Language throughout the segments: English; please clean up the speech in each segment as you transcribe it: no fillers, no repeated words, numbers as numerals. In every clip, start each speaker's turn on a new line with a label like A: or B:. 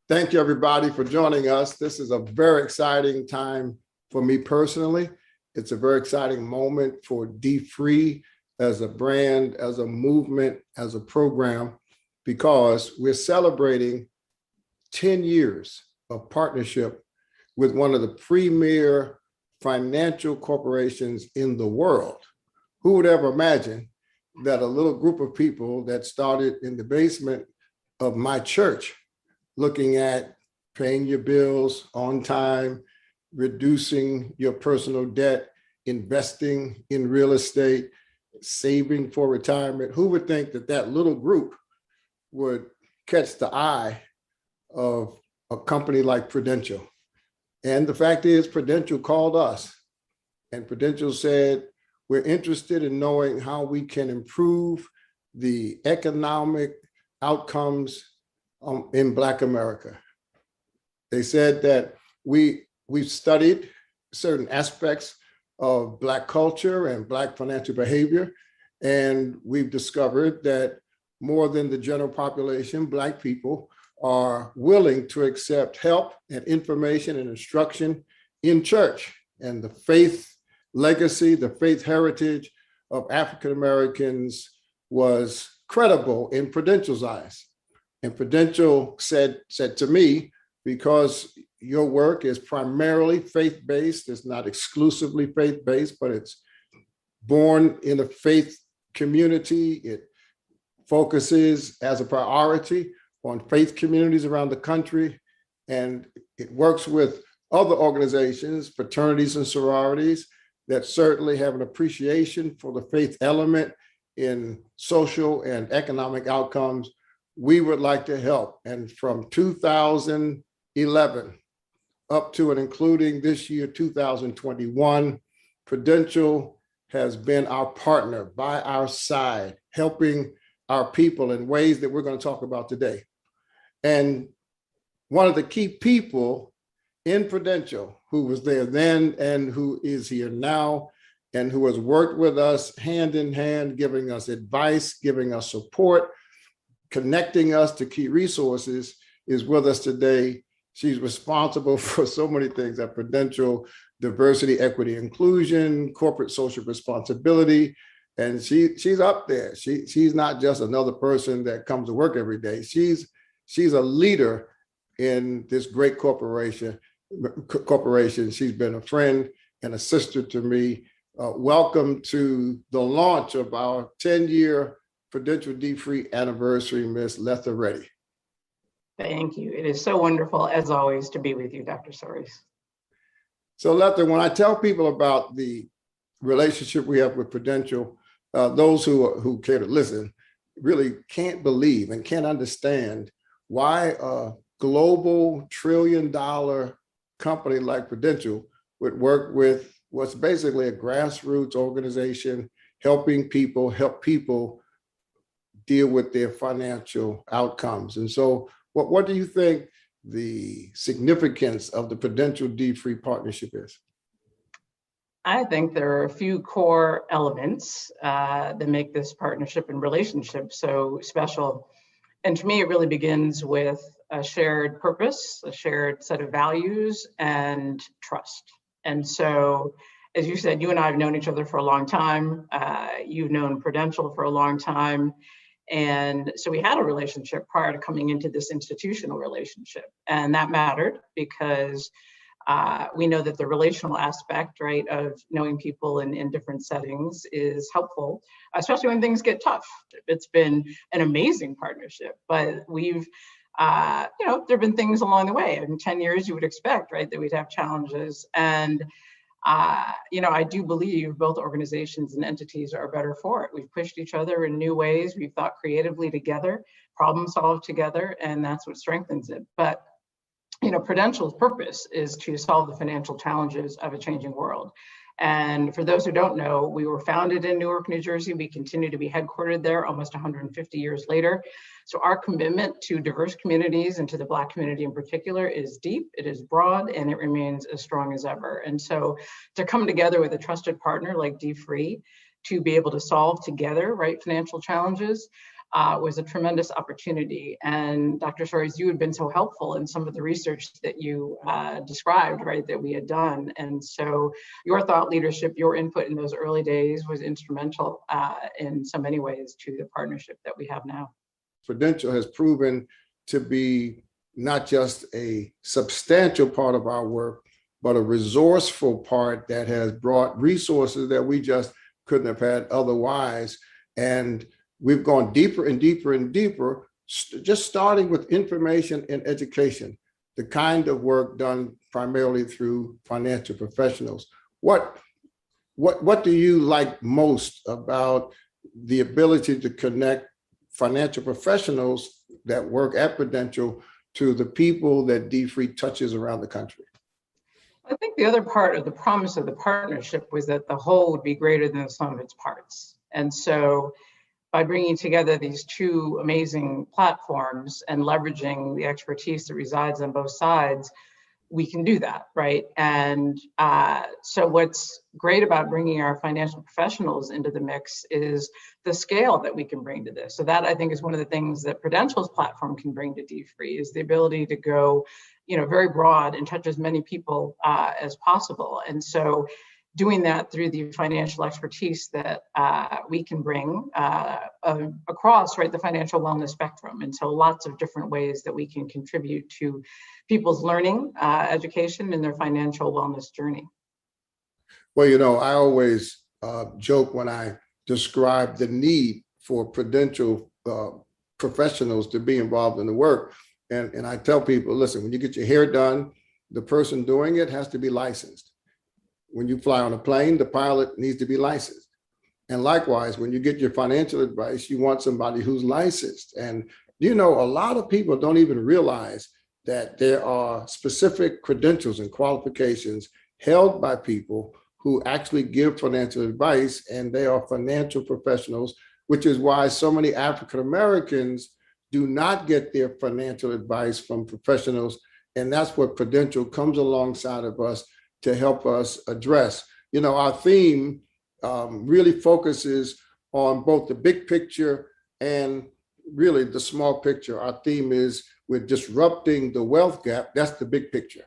A: Thank you, everybody, for joining us. This is a very exciting time for me personally. It's a very exciting moment for D-Free as a brand, as a movement, as a program, because we're celebrating 10 years of partnership with one of the premier financial corporations in the world. Who would ever imagine that a little group of people that started in the basement of my church, looking at paying your bills on time, reducing your personal debt, investing in real estate, saving for retirement. Who would think that that little group would catch the eye of a company like Prudential? And the fact is, Prudential called us, and Prudential said, we're interested in knowing how we can improve the economic outcomes in Black America. They said that we've studied certain aspects of Black culture and Black financial behavior, and we've discovered that more than the general population, Black people are willing to accept help and information and instruction in church. And the faith legacy, the faith heritage of African Americans was credible in Prudential's eyes. And Prudential said to me, because your work is primarily faith-based, it's not exclusively faith-based, but it's born in a faith community. It focuses as a priority on faith communities around the country, and it works with other organizations, fraternities and sororities, that certainly have an appreciation for the faith element in social and economic outcomes. We would like to help. And from 2011 up to and including this year, 2021, Prudential has been our partner, by our side, helping our people in ways that we're going to talk about today. And one of the key people in Prudential, who was there then and who is here now, and who has worked with us hand in hand, giving us advice, giving us support, connecting us to key resources, is with us today. She's responsible for so many things at Prudential: diversity, equity, inclusion, corporate social responsibility. And she's up there. She's not just another person that comes to work every day. She's a leader in this great corporation. She's been a friend and a sister to me. Welcome to the launch of our 10-year Prudential D-Free anniversary, Ms. Letha Reddy.
B: Thank you. It is so wonderful, as always, to be with you, Dr. Soares.
A: So Letha, when I tell people about the relationship we have with Prudential, those who care to listen really can't believe and can't understand why a global trillion-dollar company like Prudential would work with what's basically a grassroots organization, help people deal with their financial outcomes. And so what do you think the significance of the Prudential D-Free partnership is?
B: I think there are a few core elements that make this partnership and relationship so special. And to me, it really begins with a shared purpose, a shared set of values, and trust. And so, as you said, you and I have known each other for a long time. You've known Prudential for a long time. And so we had a relationship prior to coming into this institutional relationship. And that mattered because we know that the relational aspect, right, of knowing people in different settings is helpful, especially when things get tough. It's been an amazing partnership, but we've, there have been things along the way. In 10 years, you would expect, right, that we'd have challenges. And I do believe both organizations and entities are better for it. We've pushed each other in new ways. We've thought creatively together, problem solved together, and that's what strengthens it. But Prudential's purpose is to solve the financial challenges of a changing world. And for those who don't know, we were founded in Newark, New Jersey. We continue to be headquartered there almost 150 years later. So our commitment to diverse communities and to the Black community in particular is deep, it is broad, and it remains as strong as ever. And so to come together with a trusted partner like D-Free to be able to solve together, right, financial challenges, was a tremendous opportunity. And Dr. Soares, you had been so helpful in some of the research that you described, right, that we had done. And so your thought leadership, your input in those early days was instrumental in so many ways to the partnership that we have now.
A: Prudential has proven to be not just a substantial part of our work, but a resourceful part that has brought resources that we just couldn't have had otherwise. And we've gone deeper and deeper and deeper, just starting with information and education, the kind of work done primarily through financial professionals. What do you like most about the ability to connect financial professionals that work at Prudential to the people that D-Free touches around the country?
B: I think the other part of the promise of the partnership was that the whole would be greater than the sum of its parts. And so by bringing together these two amazing platforms and leveraging the expertise that resides on both sides, we can do that, right? And so what's great about bringing our financial professionals into the mix is the scale that we can bring to this. So that, I think, is one of the things that Prudential's platform can bring to D-Free, is the ability to go, very broad and touch as many people as possible. And so doing that through the financial expertise that we can bring across, right, the financial wellness spectrum. And so lots of different ways that we can contribute to people's learning, education, and their financial wellness journey.
A: Well, I always joke when I describe the need for Prudential professionals to be involved in the work. And I tell people, listen, when you get your hair done, the person doing it has to be licensed. When you fly on a plane, the pilot needs to be licensed. And likewise, when you get your financial advice, you want somebody who's licensed. And a lot of people don't even realize that there are specific credentials and qualifications held by people who actually give financial advice, and they are financial professionals, which is why so many African Americans do not get their financial advice from professionals. And that's what Prudential comes alongside of us to help us address. Our theme really focuses on both the big picture and really the small picture. Our theme is we're disrupting the wealth gap. That's the big picture.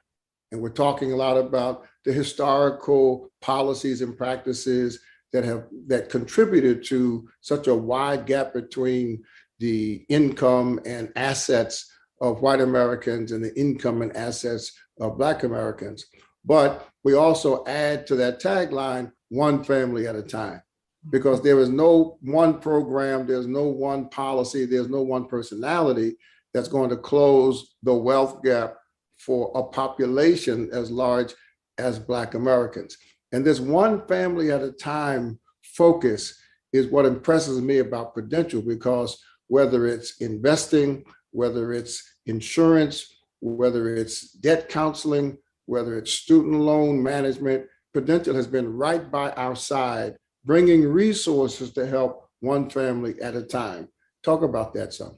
A: And we're talking a lot about the historical policies and practices that contributed to such a wide gap between the income and assets of white Americans and the income and assets of Black Americans. But we also add to that tagline, one family at a time, because there is no one program, there's no one policy, there's no one personality that's going to close the wealth gap for a population as large as Black Americans. And this one family at a time focus is what impresses me about Prudential, because whether it's investing, whether it's insurance, whether it's debt counseling, whether it's student loan management, Prudential has been right by our side, bringing resources to help one family at a time. Talk about that some.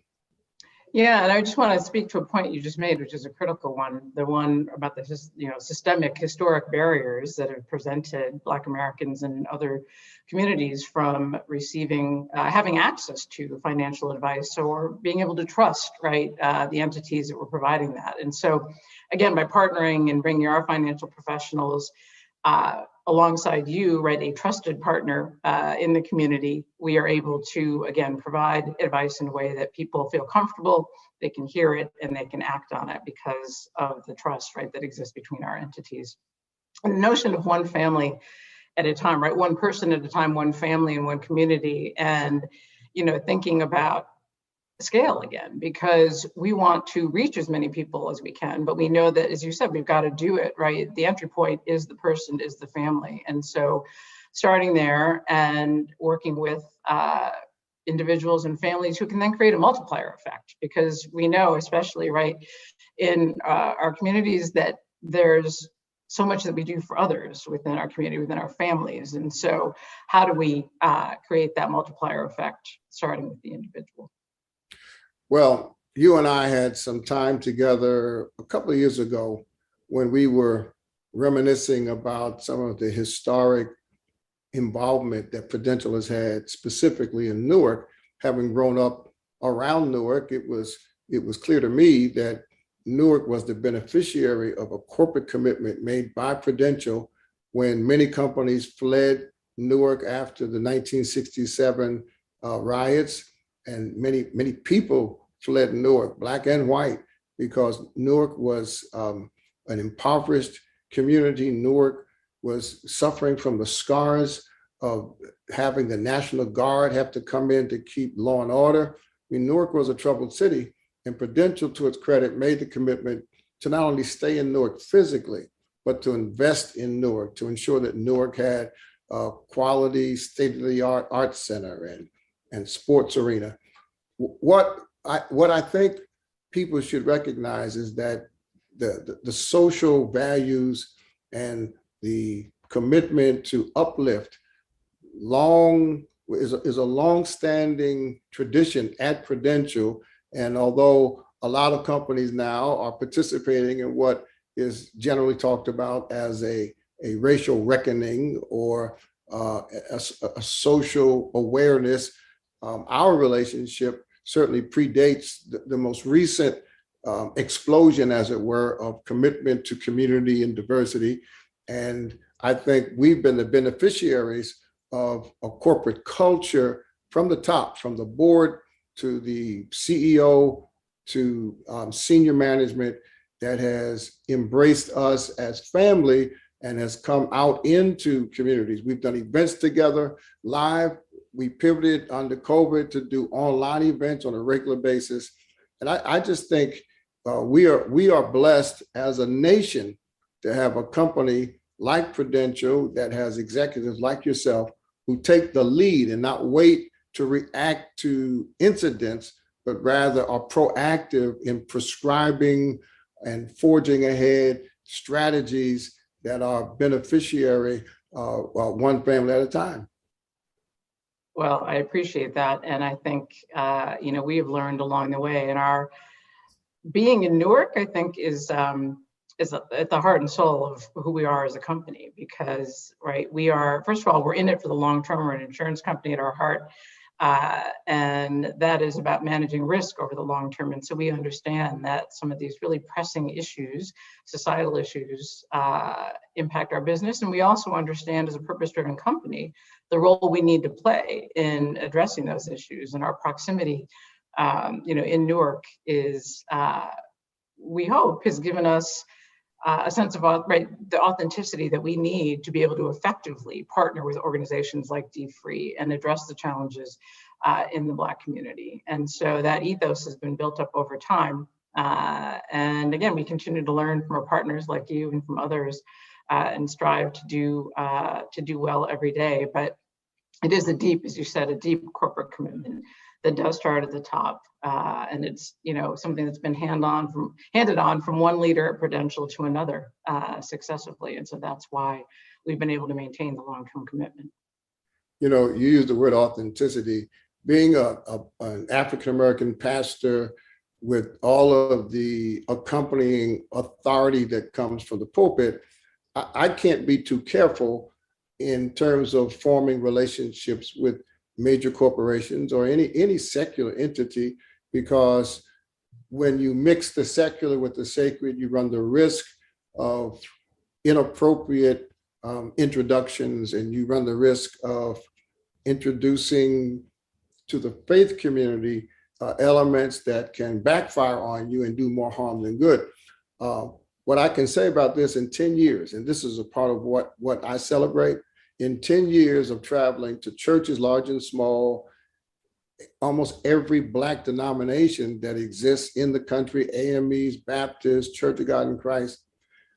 B: Yeah, and I just want to speak to a point you just made, which is a critical one, the one about the systemic historic barriers that have prevented Black Americans and other communities from receiving, having access to financial advice or being able to trust, right, the entities that were providing that. And so, again, by partnering and bringing our financial professionals alongside you, right, a trusted partner in the community, we are able to, again, provide advice in a way that people feel comfortable, they can hear it, and they can act on it because of the trust, right, that exists between our entities. And the notion of one family at a time, right, one person at a time, one family and one community, and, thinking about scale again, because we want to reach as many people as we can, but we know that, as you said, we've got to do it right. The entry point is the person, is the family. And so starting there and working with individuals and families who can then create a multiplier effect, because we know, especially right in our communities, that there's so much that we do for others within our community, within our families. And so how do we create that multiplier effect, starting with the individual?
A: Well, you and I had some time together a couple of years ago when we were reminiscing about some of the historic involvement that Prudential has had, specifically in Newark. Having grown up around Newark, it was clear to me that Newark was the beneficiary of a corporate commitment made by Prudential when many companies fled Newark after the 1967 riots, and many people fled Newark, black and white, because Newark was an impoverished community. Newark was suffering from the scars of having the National Guard have to come in to keep law and order. I mean, Newark was a troubled city, and Prudential, to its credit, made the commitment to not only stay in Newark physically, but to invest in Newark, to ensure that Newark had a quality, state-of-the-art arts center and sports arena. What I think people should recognize is that the social values and the commitment to uplift is a long-standing tradition at Prudential. And although a lot of companies now are participating in what is generally talked about as a racial reckoning or a social awareness, our relationship certainly predates the most recent explosion, as it were, of commitment to community and diversity. And I think we've been the beneficiaries of a corporate culture from the top, from the board to the CEO to senior management, that has embraced us as family and has come out into communities. We've done events together live. We pivoted under COVID to do online events on a regular basis. And I just think we are blessed as a nation to have a company like Prudential that has executives like yourself who take the lead and not wait to react to incidents, but rather are proactive in prescribing and forging ahead strategies that are beneficiary one family at a time.
B: Well, I appreciate that. And I think, we have learned along the way, and our being in Newark, I think, is at the heart and soul of who we are as a company, because, right, we are, first of all, we're in it for the long term. We're an insurance company at our heart. And that is about managing risk over the long term. And so we understand that some of these really pressing issues, societal issues, impact our business. And we also understand, as a purpose-driven company, the role we need to play in addressing those issues. And our proximity, in Newark is, we hope, has given us a sense of the authenticity that we need to be able to effectively partner with organizations like D-Free and address the challenges in the Black community. And so that ethos has been built up over time. And again, we continue to learn from our partners like you and from others, and strive to do well every day. But it is as you said, a deep corporate commitment that does start at the top. And it's, something that's been handed on from one leader at Prudential to another successively. And so that's why we've been able to maintain the long-term commitment.
A: You use the word authenticity. Being an African-American pastor with all of the accompanying authority that comes from the pulpit, I can't be too careful in terms of forming relationships with major corporations or any secular entity, because when you mix the secular with the sacred, you run the risk of inappropriate introductions, and you run the risk of introducing to the faith community elements that can backfire on you and do more harm than good. What I can say about this, in 10 years, and this is a part of what I celebrate, in 10 years of traveling to churches large and small, almost every Black denomination that exists in the country, AMEs, Baptists, Church of God in Christ.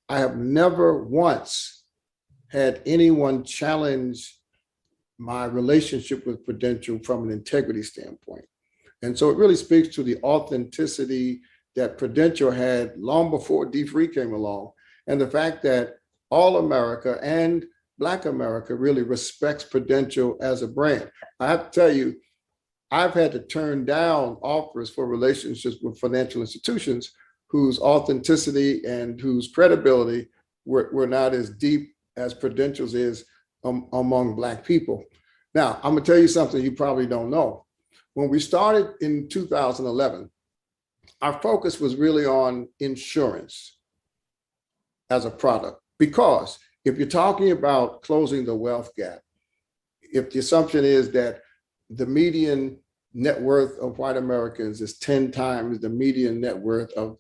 A: I have never once had anyone challenge my relationship with Prudential from an integrity standpoint. And so it really speaks to the authenticity that Prudential had long before D-Free came along, and the fact that all America and Black America really respects Prudential as a brand. I have to tell you, I've had to turn down offers for relationships with financial institutions whose authenticity and whose credibility were not as deep as Prudential's is among Black people. Now, I'm gonna tell you something you probably don't know. When we started in 2011, our focus was really on insurance as a product, because if you're talking about closing the wealth gap, if the assumption is that the median net worth of white Americans is 10 times the median net worth of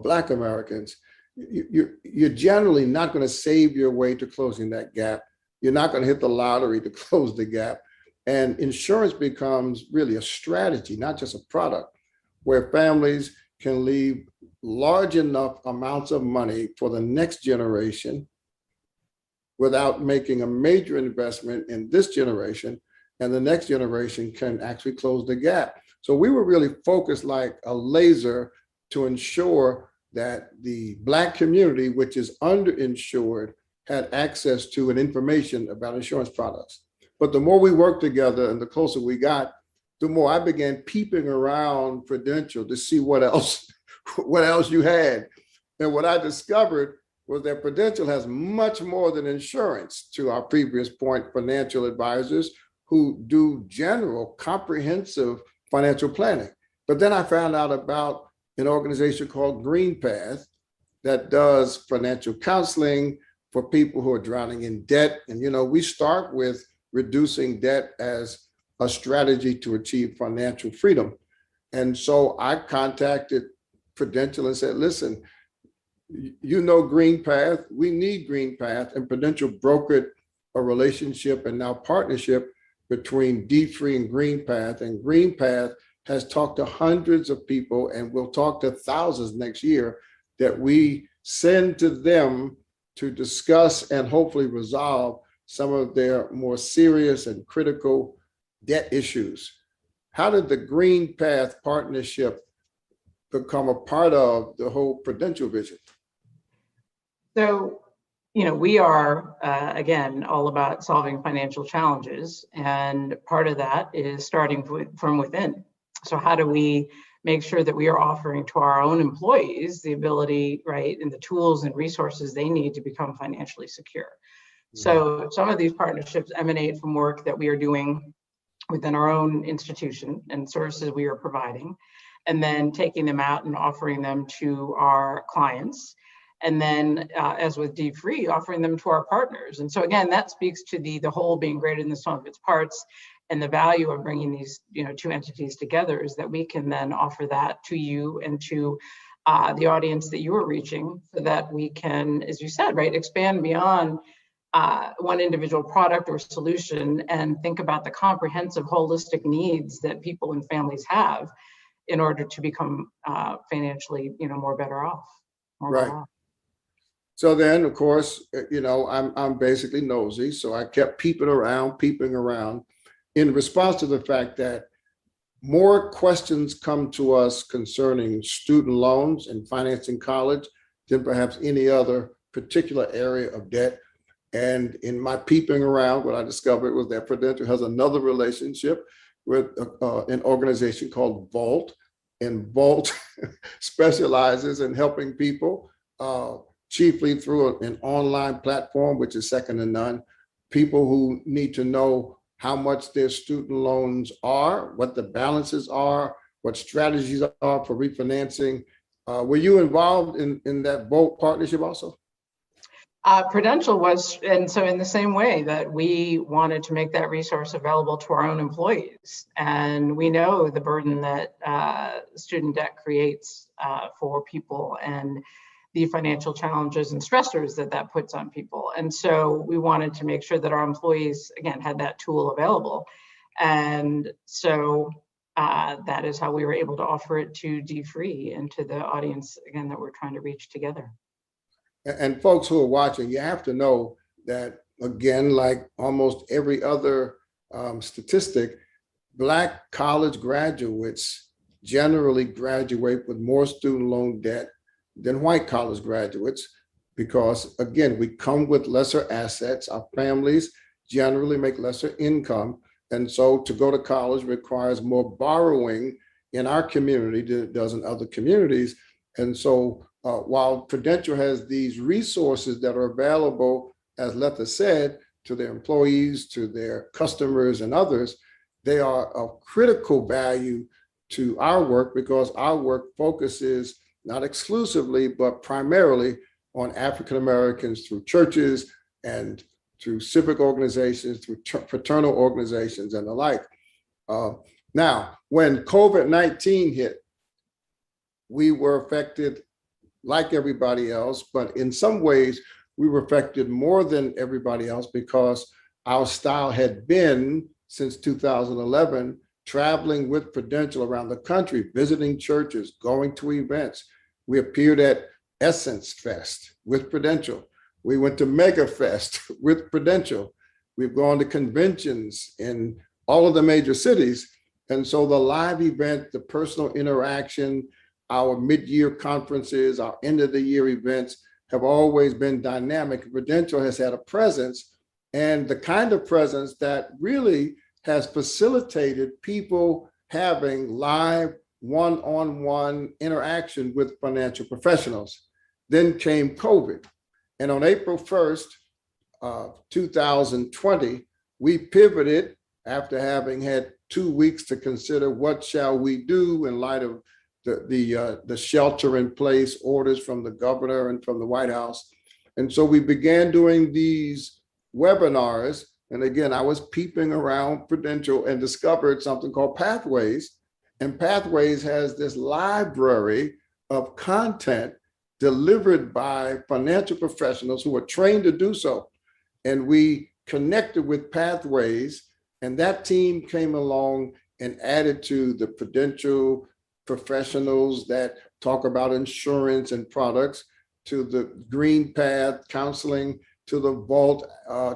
A: Black Americans, you're generally not going to save your way to closing that gap. You're not going to hit the lottery to close the gap. And insurance becomes really a strategy, not just a product, where families can leave large enough amounts of money for the next generation without making a major investment in this generation, and the next generation can actually close the gap. So we were really focused like a laser to ensure that the Black community, which is underinsured, had access to and information about insurance products. But the more we worked together and the closer we got, the more I began peeping around Prudential to see what else you had. And what I discovered was that Prudential has much more than insurance, to our previous point, financial advisors who do general, comprehensive financial planning. But then I found out about an organization called GreenPath that does financial counseling for people who are drowning in debt. And, we start with reducing debt as a strategy to achieve financial freedom. And so I contacted Prudential and said, listen, GreenPath, we need GreenPath. And Prudential brokered a relationship and now partnership between D-Free and GreenPath. And GreenPath has talked to hundreds of people and will talk to thousands next year that we send to them to discuss and hopefully resolve some of their more serious and critical debt issues. How did the GreenPath partnership become a part of the whole Prudential vision?
B: So, we are, again, all about solving financial challenges. And part of that is starting from within. So how do we make sure that we are offering to our own employees the ability, right, and the tools and resources they need to become financially secure? So some of these partnerships emanate from work that we are doing within our own institution and services we are providing, and then taking them out and offering them to our clients. And then, as with D-Free, offering them to our partners. And so again, that speaks to the whole being greater than the sum of its parts, and the value of bringing these two entities together is that we can then offer that to you and to the audience that you are reaching, so that we can, as you said, right, expand beyond one individual product or solution and think about the comprehensive, holistic needs that people and families have in order to become financially, more better off.
A: Right.
B: Well off.
A: So then, of course, I'm basically nosy. So I kept peeping around in response to the fact that more questions come to us concerning student loans and financing college than perhaps any other particular area of debt. And in my peeping around, what I discovered was that Prudential has another relationship with an organization called Vault. And Vault specializes in helping people chiefly through an online platform, which is second to none. People who need to know how much their student loans are, what the balances are, what strategies are for refinancing. Were you involved in that Vault partnership also?
B: Prudential was, and so in the same way that we wanted to make that resource available to our own employees. And we know the burden that student debt creates for people, and the financial challenges and stressors that puts on people. And so we wanted to make sure that our employees, again, had that tool available. And so that is how we were able to offer it to D-Free and to the audience, again, that we're trying to reach together.
A: And folks who are watching, you have to know that, again, like almost every other statistic, Black college graduates generally graduate with more student loan debt than white college graduates because, again, we come with lesser assets. Our families generally make lesser income. And so to go to college requires more borrowing in our community than it does in other communities. And so while Prudential has these resources that are available, as Letha said, to their employees, to their customers and others, they are of critical value to our work because our work focuses not exclusively, but primarily on African Americans through churches and through civic organizations, through fraternal organizations and the like. Now, when COVID-19 hit, we were affected like everybody else, but in some ways, we were affected more than everybody else because our style had been, since 2011, traveling with Prudential around the country, visiting churches, going to events. We appeared at Essence Fest with Prudential. We went to Mega Fest with Prudential. We've gone to conventions in all of the major cities. And so the live event, the personal interaction, our mid-year conferences, our end-of-the-year events have always been dynamic. Prudential has had a presence, and the kind of presence that really has facilitated people having live one-on-one interaction with financial professionals. Then came COVID. And on April 1st, 2020, we pivoted after having had 2 weeks to consider what shall we do in light of the shelter in place orders from the governor and from the White House. And so we began doing these webinars. And again, I was peeping around Prudential and discovered something called Pathways. And Pathways has this library of content delivered by financial professionals who are trained to do so. And we connected with Pathways, and that team came along and added to the Prudential professionals that talk about insurance and products, to the Green Path counseling, to the Vault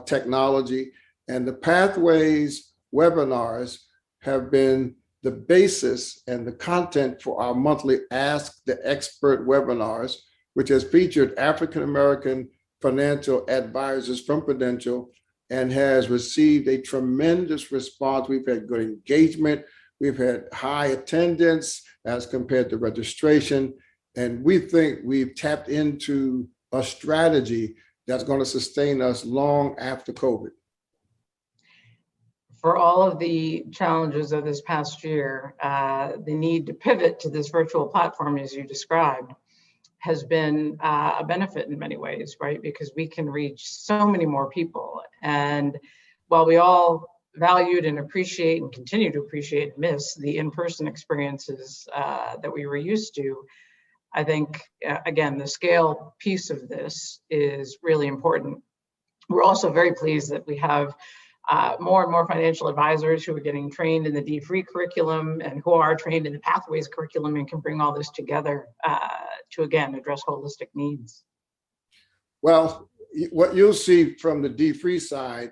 A: technology. And the Pathways webinars have been the basis and the content for our monthly Ask the Expert webinars, which has featured African-American financial advisors from Prudential and has received a tremendous response. We've had good engagement. We've had high attendance as compared to registration. And we think we've tapped into a strategy that's going to sustain us long after COVID.
B: For all of the challenges of this past year, the need to pivot to this virtual platform, as you described, has been a benefit in many ways, right? Because we can reach so many more people. And while we all valued and appreciate and continue to appreciate and miss the in-person experiences that we were used to, I think, again, the scale piece of this is really important. We're also very pleased that we have more and more financial advisors who are getting trained in the D-Free curriculum and who are trained in the Pathways curriculum and can bring all this together to, again, address holistic needs.
A: Well, what you'll see from the D-Free side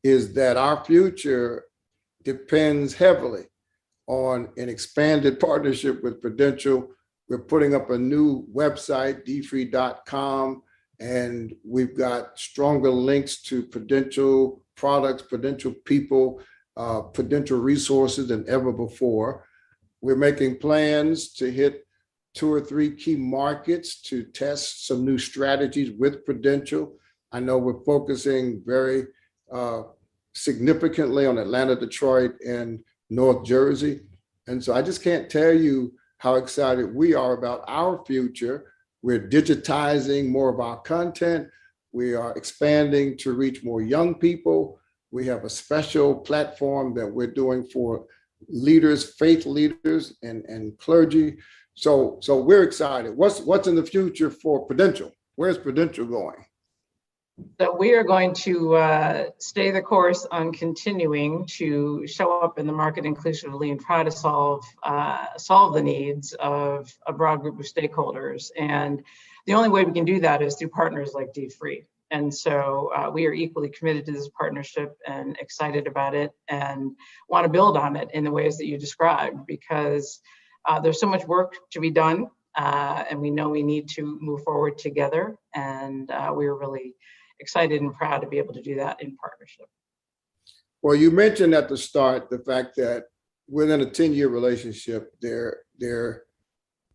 A: is that our future depends heavily on an expanded partnership with Prudential. We're putting up a new website, dfree.com, and we've got stronger links to Prudential products, Prudential people, Prudential resources than ever before. We're making plans to hit 2 or 3 key markets to test some new strategies with Prudential. I know we're focusing very significantly on Atlanta, Detroit, and North Jersey. And so I just can't tell you how excited we are about our future. We're digitizing more of our content. We are expanding to reach more young people. We have a special platform that we're doing for leaders, faith leaders, and clergy. So we're excited. What's in the future for Prudential? Where's Prudential going?
B: So we are going to stay the course on continuing to show up in the market inclusively and try to solve the needs of a broad group of stakeholders. And the only way we can do that is through partners like D-Free. And so we are equally committed to this partnership and excited about it and want to build on it in the ways that you described, because there's so much work to be done, and we know we need to move forward together. And we're really excited and proud to be able to do that in partnership.
A: Well, you mentioned at the start the fact that within a 10-year relationship, there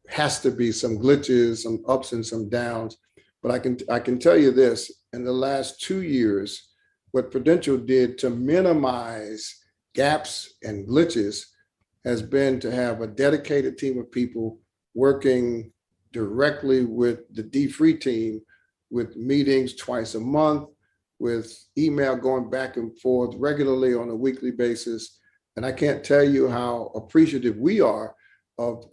A: has to be some glitches, some ups and some downs. But I can tell you this: in the last 2 years, what Prudential did to minimize gaps and glitches has been to have a dedicated team of people working directly with the D-Free team, with meetings twice a month, with email going back and forth regularly on a weekly basis. And I can't tell you how appreciative we are of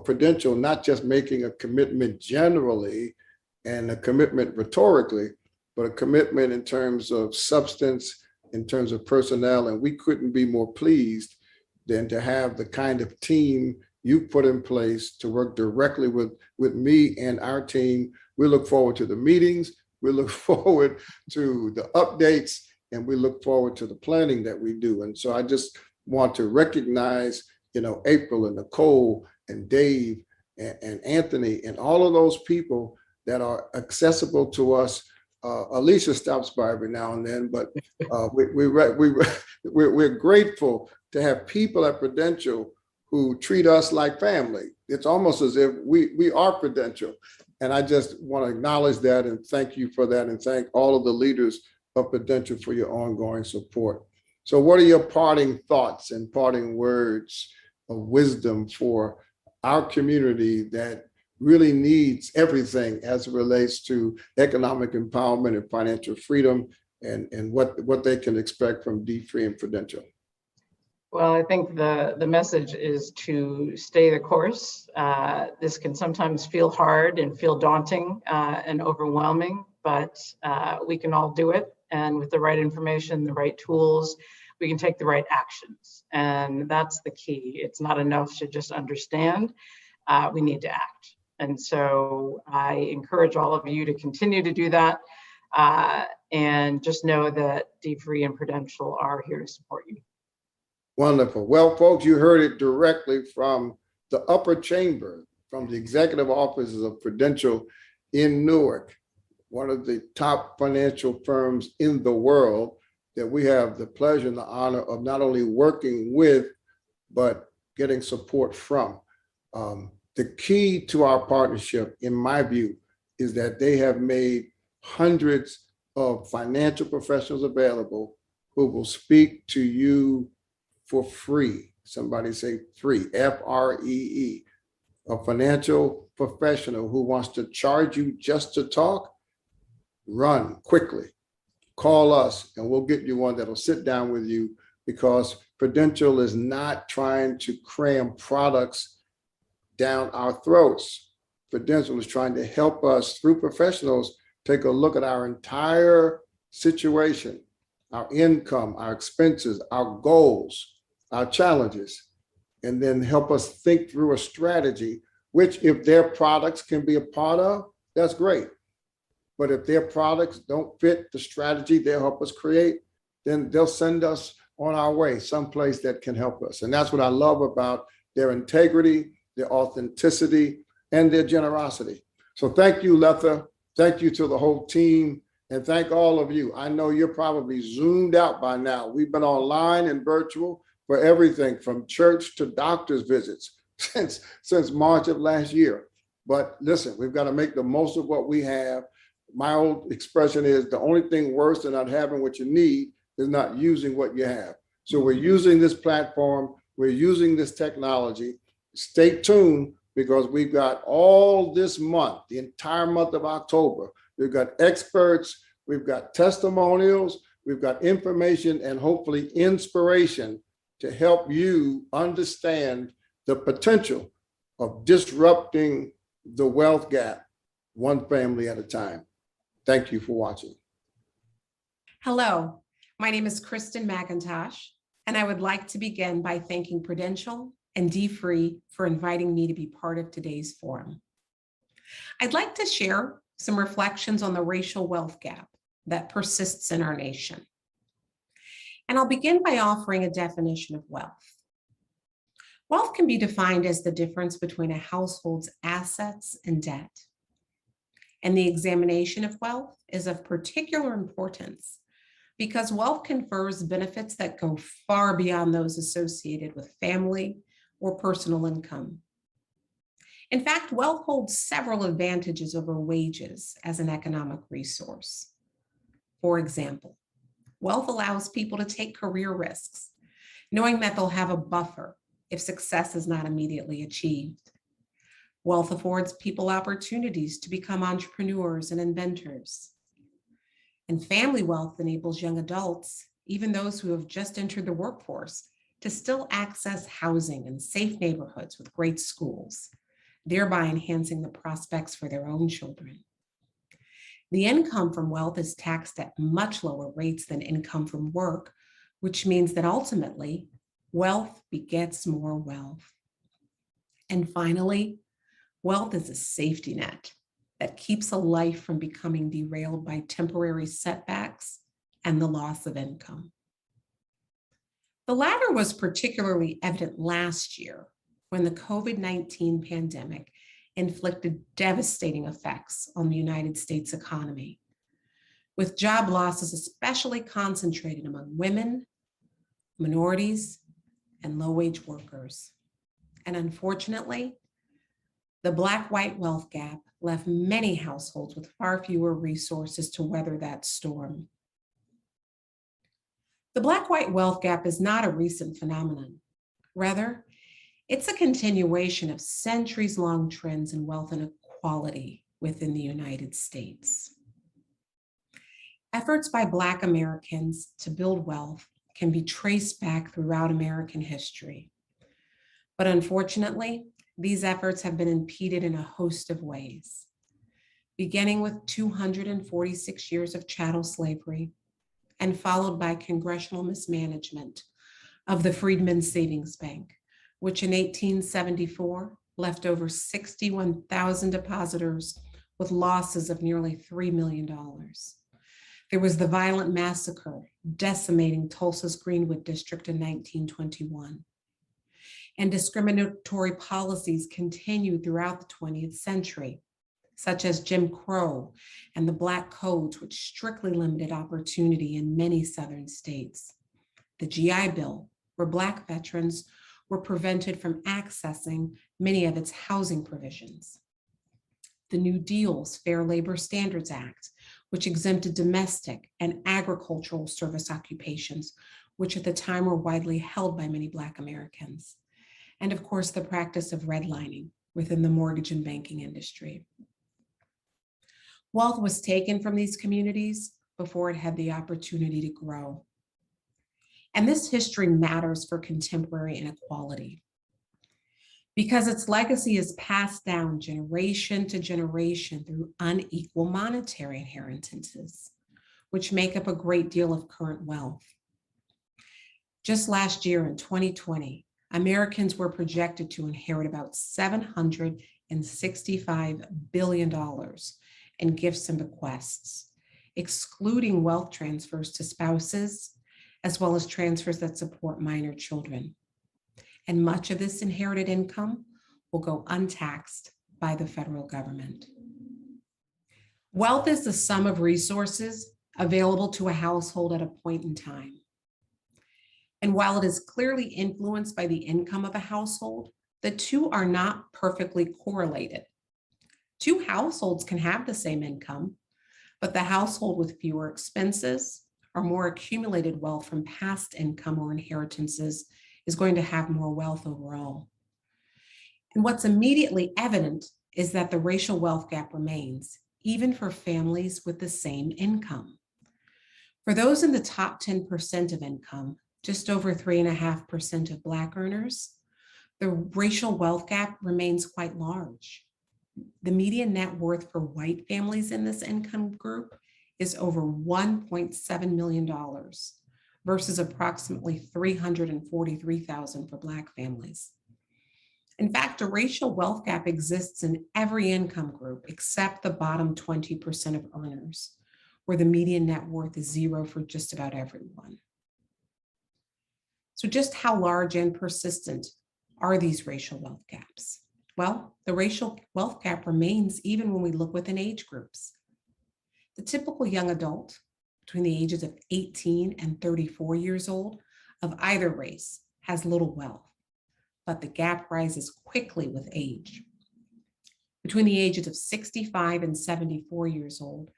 A: Prudential, not just making a commitment generally and a commitment rhetorically, but a commitment in terms of substance, in terms of personnel. And we couldn't be more pleased than to have the kind of team you put in place to work directly with me and our team. We look forward to the meetings, we look forward to the updates, and we look forward to the planning that we do. And so I just want to recognize, April and Nicole and Dave and Anthony and all of those people that are accessible to us. Alicia stops by every now and then, but we're grateful to have people at Prudential who treat us like family. It's almost as if we are Prudential. And I just want to acknowledge that and thank you for that, and thank all of the leaders of Prudential for your ongoing support. So what are your parting thoughts and parting words of wisdom for our community that really needs everything as it relates to economic empowerment and financial freedom, and what they can expect from D-Free and Prudential?
B: Well, I think the message is to stay the course. This can sometimes feel hard and feel daunting and overwhelming, but we can all do it. And with the right information, the right tools, we can take the right actions. And that's the key. It's not enough to just understand. We need to act. And so I encourage all of you to continue to do that. And just know that D-Free and Prudential are here to support you.
A: Wonderful. Well, folks, you heard it directly from the upper chamber, from the executive offices of Prudential in Newark, one of the top financial firms in the world that we have the pleasure and the honor of not only working with, but getting support from. The key to our partnership, in my view, is that they have made hundreds of financial professionals available who will speak to you for free. Somebody say free, F-R-E-E. A financial professional who wants to charge you just to talk, run quickly. Call us and we'll get you one that'll sit down with you, because Prudential is not trying to cram products down our throats. Prudential is trying to help us, through professionals, take a look at our entire situation, our income, our expenses, our goals, our challenges, and then help us think through a strategy, which if their products can be a part of, that's great. But if their products don't fit the strategy they'll help us create, then they'll send us on our way, someplace that can help us. And that's what I love about their integrity, their authenticity, and their generosity. So thank you, Letha. Thank you to the whole team. And thank all of you. I know you're probably zoomed out by now. We've been online and virtual for everything from church to doctor's visits since March of last year. But listen, we've got to make the most of what we have. My old expression is the only thing worse than not having what you need is not using what you have. So we're using this platform. We're using this technology. Stay tuned, because we've got all this month, the entire month of October. We've got experts, we've got testimonials, we've got information and hopefully inspiration to help you understand the potential of disrupting the wealth gap, one family at a time. Thank you for watching.
C: Hello, my name is Kristen McIntosh, and I would like to begin by thanking Prudential and D-Free for inviting me to be part of today's forum. I'd like to share some reflections on the racial wealth gap that persists in our nation. And I'll begin by offering a definition of wealth. Wealth can be defined as the difference between a household's assets and debt. And the examination of wealth is of particular importance because wealth confers benefits that go far beyond those associated with family or personal income. In fact, wealth holds several advantages over wages as an economic resource. For example, wealth allows people to take career risks, knowing that they'll have a buffer if success is not immediately achieved. Wealth affords people opportunities to become entrepreneurs and inventors. And family wealth enables young adults, even those who have just entered the workforce, to still access housing and safe neighborhoods with great schools, thereby enhancing the prospects for their own children. The income from wealth is taxed at much lower rates than income from work, which means that ultimately, wealth begets more wealth. And finally, wealth is a safety net that keeps a life from becoming derailed by temporary setbacks and the loss of income. The latter was particularly evident last year when the COVID-19 pandemic inflicted devastating effects on the United States economy, with job losses especially concentrated among women, minorities, and low-wage workers. And unfortunately, the Black-white wealth gap left many households with far fewer resources to weather that storm. The Black-white wealth gap is not a recent phenomenon. Rather, it's a continuation of centuries-long trends in wealth inequality within the United States. Efforts by Black Americans to build wealth can be traced back throughout American history. But unfortunately, these efforts have been impeded in a host of ways, beginning with 246 years of chattel slavery and followed by congressional mismanagement of the Freedmen's Savings Bank, which in 1874 left over 61,000 depositors with losses of nearly $3 million. There was the violent massacre decimating Tulsa's Greenwood district in 1921. And discriminatory policies continued throughout the 20th century, such as Jim Crow and the Black Codes, which strictly limited opportunity in many Southern states. The GI Bill, where Black veterans were prevented from accessing many of its housing provisions. The New Deal's Fair Labor Standards Act, which exempted domestic and agricultural service occupations, which at the time were widely held by many Black Americans. And of course, the practice of redlining within the mortgage and banking industry. Wealth was taken from these communities before it had the opportunity to grow. And this history matters for contemporary inequality because its legacy is passed down generation to generation through unequal monetary inheritances, which make up a great deal of current wealth. Just last year in 2020, Americans were projected to inherit about $765 billion in gifts and bequests, excluding wealth transfers to spouses, as well as transfers that support minor children. And much of this inherited income will go untaxed by the federal government. Wealth is the sum of resources available to a household at a point in time. And while it is clearly influenced by the income of a household, the two are not perfectly correlated. Two households can have the same income, but the household with fewer expenses or more accumulated wealth from past income or inheritances is going to have more wealth overall. And what's immediately evident is that the racial wealth gap remains, even for families with the same income. For those in the top 10% of income, just over 3.5% of Black earners, the racial wealth gap remains quite large. The median net worth for white families in this income group is over $1.7 million versus approximately $343,000 for Black families. In fact, a racial wealth gap exists in every income group except the bottom 20% of earners, where the median net worth is zero for just about everyone. So just how large and persistent are these racial wealth gaps? Well, the racial wealth gap remains even when we look within age groups. The typical young adult between the ages of 18 and 34 years old of either race has little wealth, but the gap rises quickly with age. Between the ages of 65 and 74 years old,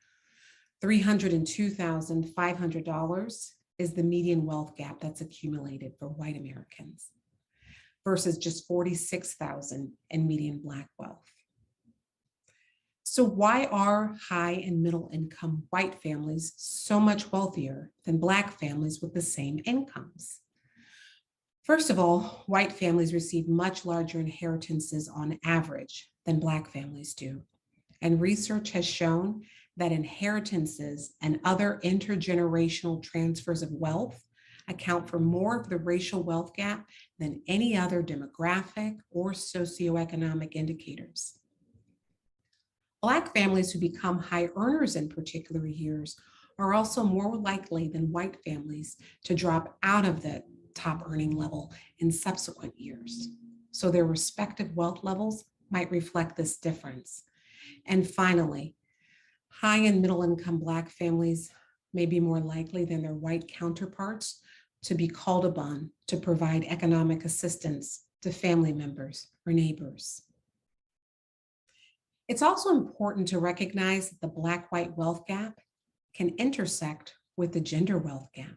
C: $302,500 is the median wealth gap that's accumulated for white Americans versus just $46,000 in median Black wealth. So why are high and middle income white families so much wealthier than Black families with the same incomes? First of all, white families receive much larger inheritances on average than Black families do. And research has shown that inheritances and other intergenerational transfers of wealth account for more of the racial wealth gap than any other demographic or socioeconomic indicators. Black families who become high earners in particular years are also more likely than white families to drop out of the top earning level in subsequent years. So their respective wealth levels might reflect this difference. And finally, high and middle income Black families may be more likely than their white counterparts to be called upon to provide economic assistance to family members or neighbors. It's also important to recognize that the Black-white wealth gap can intersect with the gender wealth gap.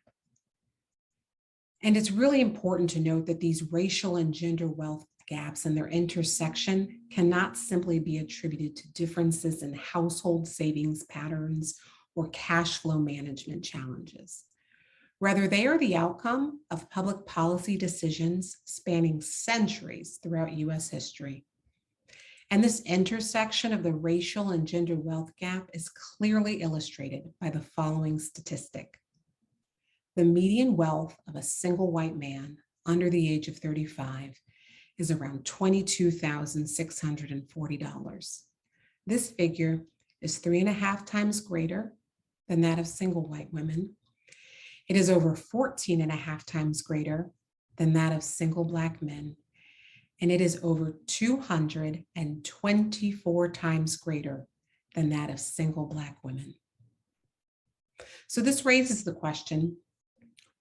C: And it's really important to note that these racial and gender wealth gaps and their intersection cannot simply be attributed to differences in household savings patterns or cash flow management challenges. Rather, they are the outcome of public policy decisions spanning centuries throughout US history. And this intersection of the racial and gender wealth gap is clearly illustrated by the following statistic. The median wealth of a single white man under the age of 35 is around $22,640. This figure is 3.5 times greater than that of single white women. It is over 14.5 times greater than that of single Black men. And it is over 224 times greater than that of single Black women. So this raises the question,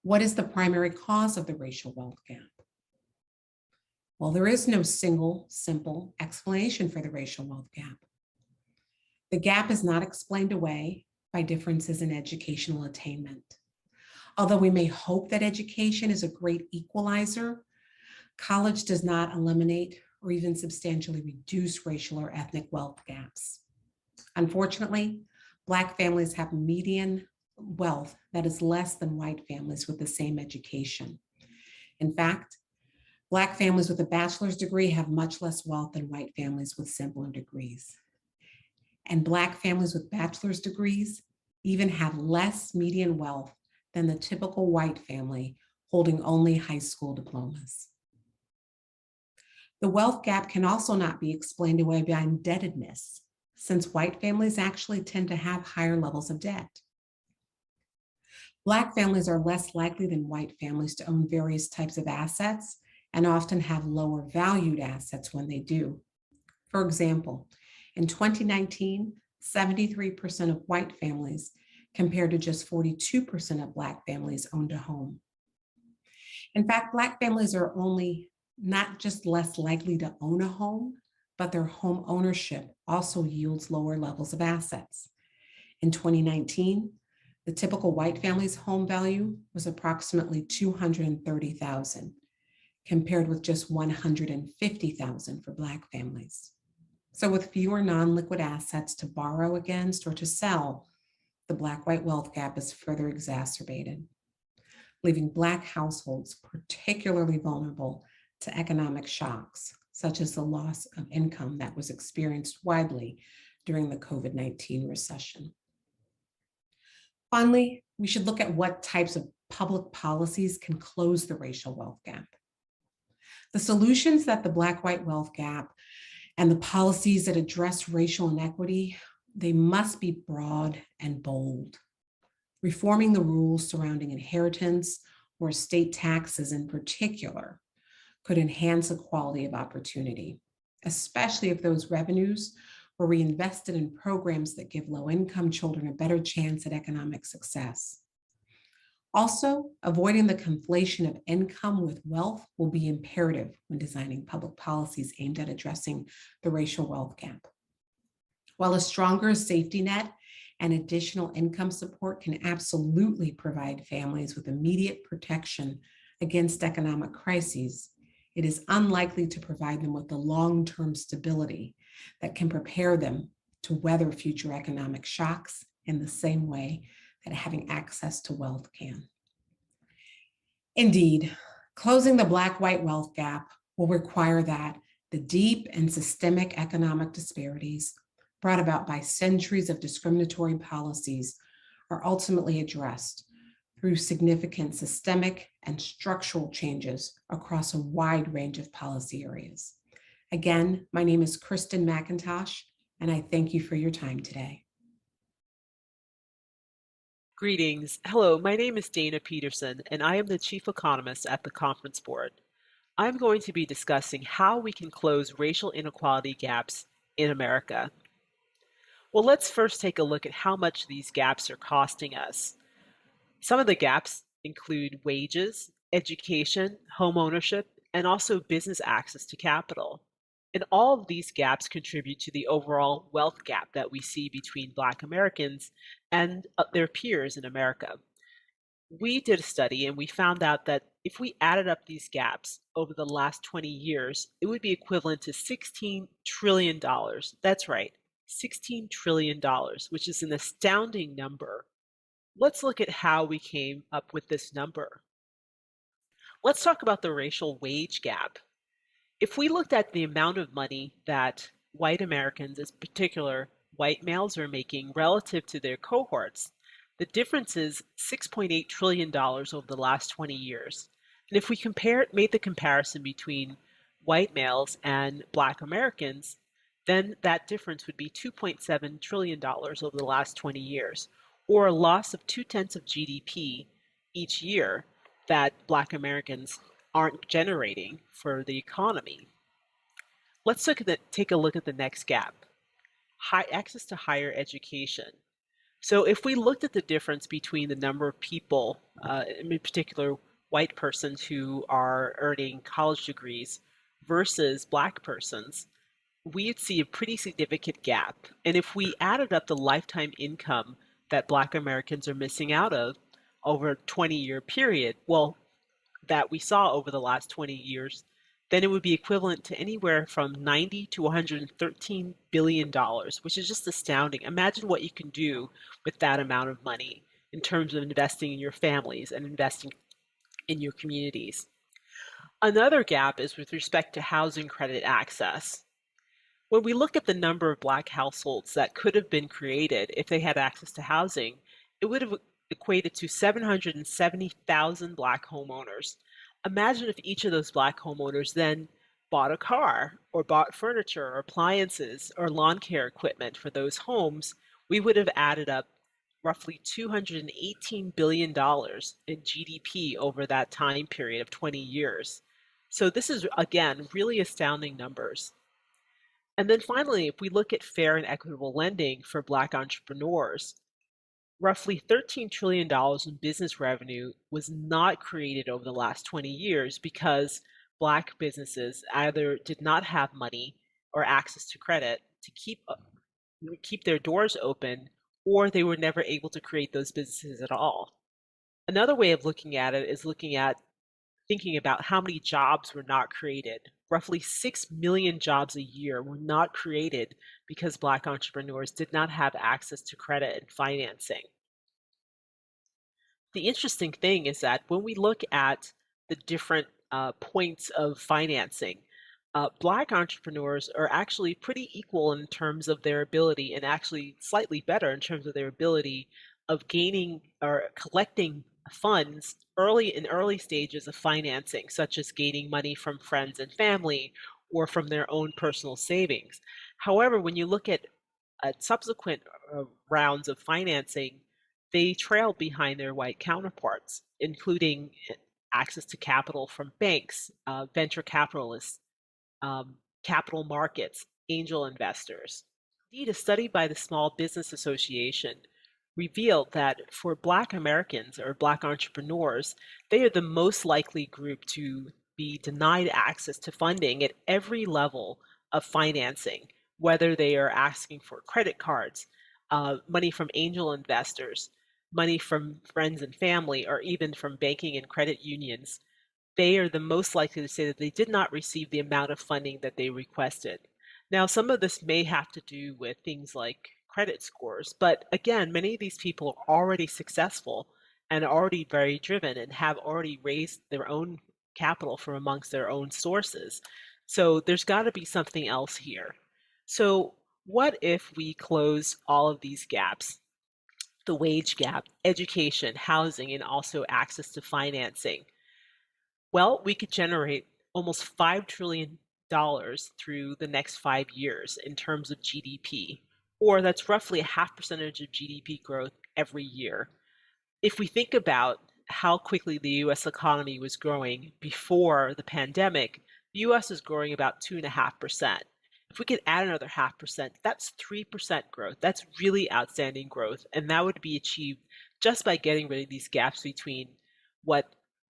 C: what is the primary cause of the racial wealth gap? Well, there is no single, simple explanation for the racial wealth gap. The gap is not explained away by differences in educational attainment. Although we may hope that education is a great equalizer, college does not eliminate or even substantially reduce racial or ethnic wealth gaps. Unfortunately, Black families have median wealth that is less than white families with the same education. In fact, Black families with a bachelor's degree have much less wealth than white families with similar degrees. And Black families with bachelor's degrees even have less median wealth than the typical white family holding only high school diplomas. The wealth gap can also not be explained away by indebtedness, since white families actually tend to have higher levels of debt. Black families are less likely than white families to own various types of assets and often have lower valued assets when they do. For example, in 2019, 73% of white families compared to just 42% of Black families owned a home. In fact, Black families are only not just less likely to own a home, but their home ownership also yields lower levels of assets. In 2019, the typical white family's home value was approximately $230,000, compared with just $150,000 for Black families. So with fewer non-liquid assets to borrow against or to sell, the Black-white wealth gap is further exacerbated, leaving Black households particularly vulnerable to economic shocks, such as the loss of income that was experienced widely during the COVID-19 recession. Finally, we should look at what types of public policies can close the racial wealth gap. The solutions that the Black-white wealth gap and the policies that address racial inequity, they must be broad and bold. Reforming the rules surrounding inheritance or estate taxes in particular could enhance equality of opportunity, especially if those revenues were reinvested in programs that give low-income children a better chance at economic success. Also, avoiding the conflation of income with wealth will be imperative when designing public policies aimed at addressing the racial wealth gap. While a stronger safety net and additional income support can absolutely provide families with immediate protection against economic crises, it is unlikely to provide them with the long-term stability that can prepare them to weather future economic shocks in the same way that having access to wealth can. Indeed, closing the Black-white wealth gap will require that the deep and systemic economic disparities brought about by centuries of discriminatory policies are ultimately addressed through significant systemic and structural changes across a wide range of policy areas. Again, my name is Kristen McIntosh, and I thank you for your time today.
D: Greetings. Hello, my name is Dana Peterson, and I am the Chief Economist at the Conference Board. I'm going to be discussing how we can close racial inequality gaps in America. Well, let's first take a look at how much these gaps are costing us. Some of the gaps include wages, education, home ownership, and also business access to capital. And all of these gaps contribute to the overall wealth gap that we see between Black Americans and their peers in America. We did a study and we found out that if we added up these gaps over the last 20 years, it would be equivalent to $16 trillion. That's right, $16 trillion, which is an astounding number. Let's look at how we came up with this number. Let's talk about the racial wage gap. If we looked at the amount of money that white Americans, in particular white males, are making relative to their cohorts, the difference is $6.8 trillion over the last 20 years. And if we made the comparison between white males and Black Americans, then that difference would be $2.7 trillion over the last 20 years, or a loss of 0.2 of GDP each year that Black Americans aren't generating for the economy. Let's take a look at the next gap, access to higher education. So if we looked at the difference between the number of people, in particular white persons who are earning college degrees versus Black persons, we'd see a pretty significant gap. And if we added up the lifetime income that Black Americans are missing out of over a 20-year period, well, that we saw over the last 20 years, then it would be equivalent to anywhere from $90 to $113 billion, which is just astounding. Imagine what you can do with that amount of money in terms of investing in your families and investing in your communities. Another gap is with respect to housing credit access. When we look at the number of Black households that could have been created if they had access to housing, it would have equated to 770,000 Black homeowners. Imagine if each of those Black homeowners then bought a car or bought furniture or appliances or lawn care equipment for those homes. We would have added up roughly $218 billion in GDP over that time period of 20 years. So this is, again, really astounding numbers. And then finally, if we look at fair and equitable lending for Black entrepreneurs, roughly $13 trillion in business revenue was not created over the last 20 years because Black businesses either did not have money or access to credit to keep their doors open, or they were never able to create those businesses at all. Another way of looking at it is thinking about how many jobs were not created. Roughly 6 million jobs a year were not created because Black entrepreneurs did not have access to credit and financing. The interesting thing is that when we look at the different points of financing, Black entrepreneurs are actually pretty equal in terms of their ability, and actually slightly better in terms of their ability of gaining or collecting funds early stages of financing, such as gaining money from friends and family or from their own personal savings. However, when you look at subsequent rounds of financing, they trailed behind their white counterparts, including access to capital from banks, venture capitalists, capital markets, angel investors. Indeed, a study by the Small Business Association revealed that for Black Americans or Black entrepreneurs, they are the most likely group to be denied access to funding at every level of financing, whether they are asking for credit cards, money from angel investors, money from friends and family, or even from banking and credit unions. They are the most likely to say that they did not receive the amount of funding that they requested. Now, some of this may have to do with things like credit scores, but again, many of these people are already successful and already very driven and have already raised their own capital from amongst their own sources. So there's got to be something else here. So, what if we close all of these gaps? The wage gap, education, housing, and also access to financing. Well, we could generate almost $5 trillion through the next 5 years in terms of GDP, or that's roughly a half percentage of GDP growth every year. If we think about how quickly the US economy was growing before the pandemic, the US was growing about 2.5%. If we could add another half percent, that's 3% growth. That's really outstanding growth. And that would be achieved just by getting rid of these gaps between what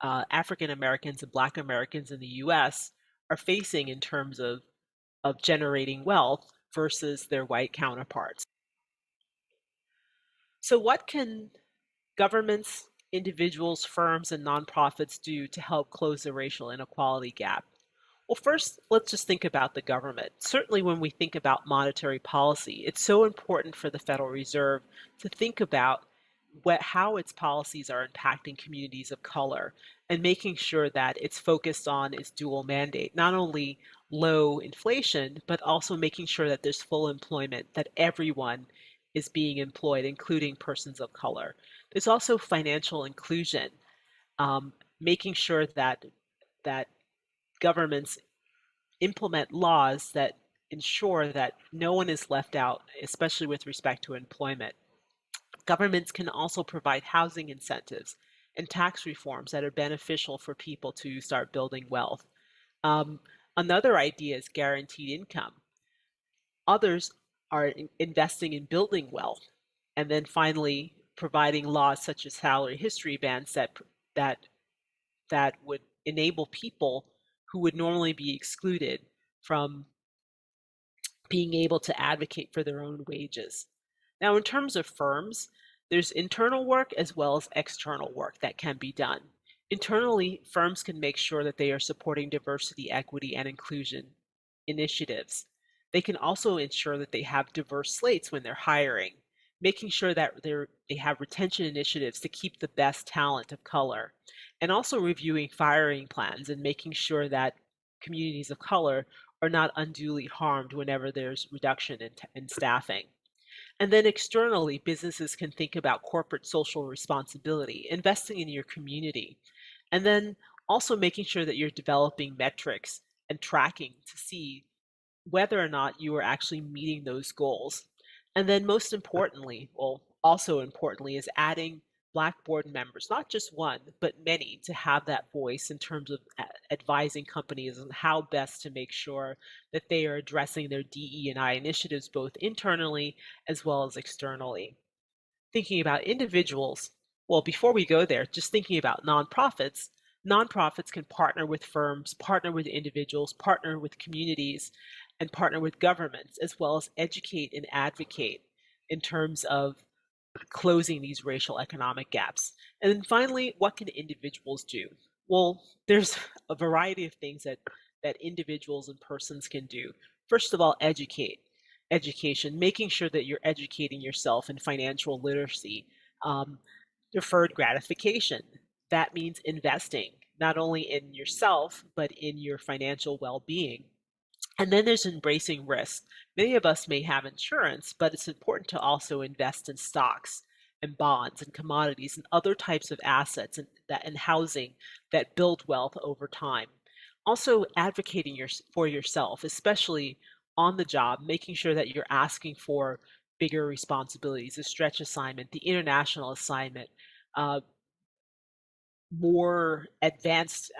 D: African Americans and Black Americans in the US are facing in terms of generating wealth versus their white counterparts. So, what can governments, individuals, firms, and nonprofits do to help close the racial inequality gap? Well, first, let's just think about the government. Certainly, when we think about monetary policy, it's so important for the Federal Reserve to think about how its policies are impacting communities of color and making sure that it's focused on its dual mandate, not only low inflation, but also making sure that there's full employment, that everyone is being employed, including persons of color. There's also financial inclusion, making sure that governments implement laws that ensure that no one is left out, especially with respect to employment. Governments can also provide housing incentives and tax reforms that are beneficial for people to start building wealth. Um, Another idea is guaranteed income. Others are investing in building wealth. And then finally, providing laws such as salary history bans that that would enable people who would normally be excluded from being able to advocate for their own wages. Now, in terms of firms, there's internal work as well as external work that can be done. Internally, firms can make sure that they are supporting diversity, equity, and inclusion initiatives. They can also ensure that they have diverse slates when they're hiring, making sure that they have retention initiatives to keep the best talent of color, and also reviewing firing plans and making sure that communities of color are not unduly harmed whenever there's reduction in staffing. And then externally, businesses can think about corporate social responsibility, investing in your community, and then also making sure that you're developing metrics and tracking to see whether or not you are actually meeting those goals. And then most importantly, well, also importantly, is adding Black board members, not just one, but many, to have that voice in terms of advising companies on how best to make sure that they are addressing their DE&I initiatives both internally as well as externally. Thinking about individuals, well, before we go there, just thinking about nonprofits, nonprofits can partner with firms, partner with individuals, partner with communities, and partner with governments, as well as educate and advocate in terms of closing these racial economic gaps. And then finally, what can individuals do? Well, there's a variety of things that individuals and persons can do. First of all, education, making sure that you're educating yourself in financial literacy, um, deferred gratification. That means investing not only in yourself, but in your financial well-being. And then there's embracing risk. Many of us may have insurance, but it's important to also invest in stocks and bonds and commodities and other types of assets and housing that build wealth over time. Also, advocating for yourself, especially on the job, making sure that you're asking for bigger responsibilities, the stretch assignment, the international assignment, uh, more advanced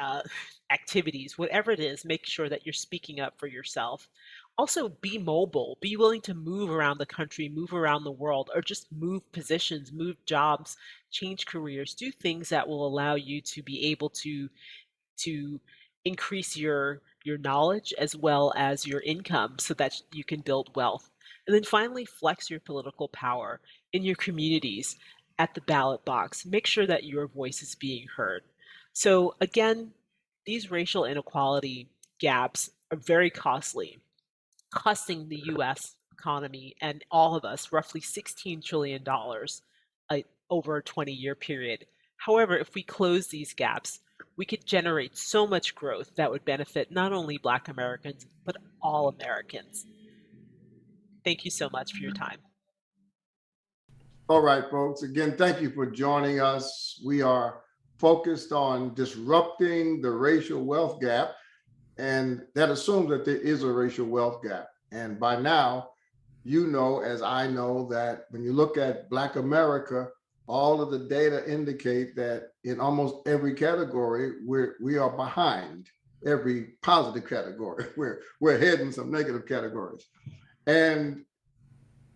D: activities, whatever it is, make sure that you're speaking up for yourself. Also, be mobile, be willing to move around the country, move around the world, or just move positions, move jobs, change careers, do things that will allow you to be able to increase your knowledge as well as your income so that you can build wealth. And then finally, flex your political power in your communities at the ballot box. Make sure that your voice is being heard. So again, these racial inequality gaps are very costly, costing the US economy and all of us roughly $16 trillion over a 20-year period. However, if we close these gaps, we could generate so much growth that would benefit not only Black Americans, but all Americans. Thank you so much for your time.
A: All right, folks. Again, thank you for joining us. We are focused on disrupting the racial wealth gap, and that assumes that there is a racial wealth gap. And by now, you know, as I know, that when you look at Black America, all of the data indicate that in almost every category, we are behind every positive category. We're ahead in some negative categories. And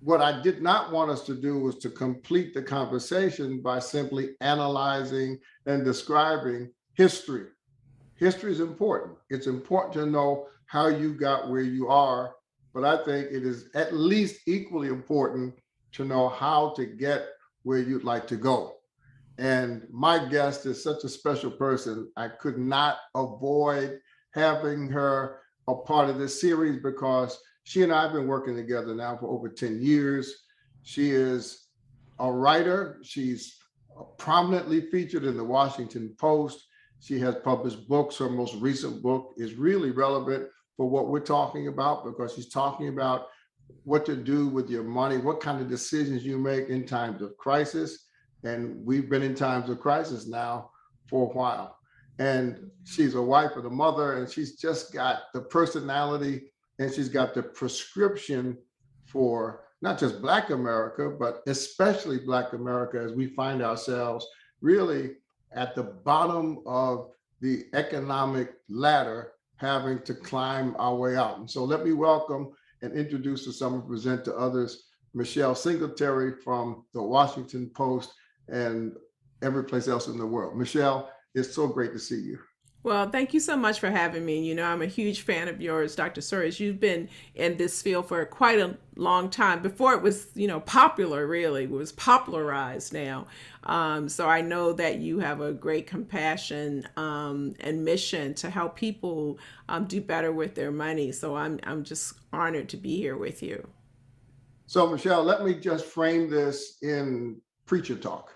A: what I did not want us to do was to complete the conversation by simply analyzing and describing history. History is important. It's important to know how you got where you are, but I think it is at least equally important to know how to get where you'd like to go. And my guest is such a special person. I could not avoid having her a part of this series because she and I have been working together now for over 10 years. She is a writer. She's prominently featured in the Washington Post. She has published books. Her most recent book is really relevant for what we're talking about because she's talking about what to do with your money, what kind of decisions you make in times of crisis. And we've been in times of crisis now for a while. And she's a wife and a mother, and she's just got the personality and she's got the prescription for not just Black America, but especially Black America as we find ourselves really at the bottom of the economic ladder, having to climb our way out. And so let me welcome and introduce to some and present to others, Michelle Singletary from the Washington Post and every place else in the world. Michelle, it's so great to see you.
E: Well, thank you so much for having me. You know, I'm a huge fan of yours, Dr. Soros. You've been in this field for quite a long time. Before it was, popular, really. It was popularized now. So I know that you have a great compassion and mission to help people do better with their money. So I'm just honored to be here with you.
A: So, Michelle, let me just frame this in preacher talk.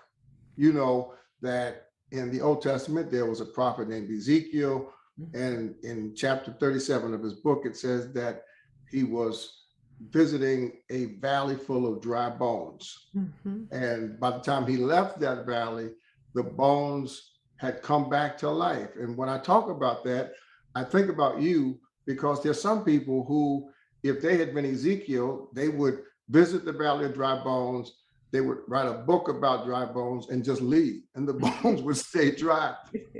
A: You know that in the Old Testament, there was a prophet named Ezekiel. And in chapter 37 of his book, it says that he was visiting a valley full of dry bones. Mm-hmm. And by the time he left that valley, the bones had come back to life. And when I talk about that, I think about you because there's some people who, if they had been Ezekiel, they would visit the valley of dry bones. They would write a book about dry bones and just leave, and the bones would stay dry.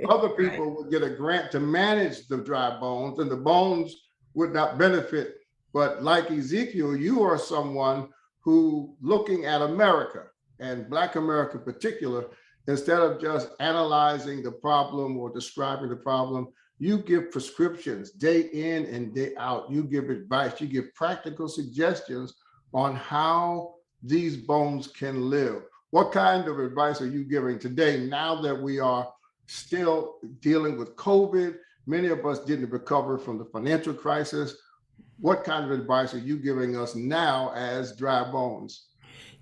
A: Other people would get a grant to manage the dry bones, and the bones would not benefit. But like Ezekiel, you are someone who, looking at America, and Black America in particular, instead of just analyzing the problem or describing the problem, you give prescriptions day in and day out. You give advice, you give practical suggestions on how these bones can live. What kind of advice are you giving today now that we are still dealing with COVID? Many of us didn't recover from the financial crisis. What kind of advice are you giving us now as dry bones?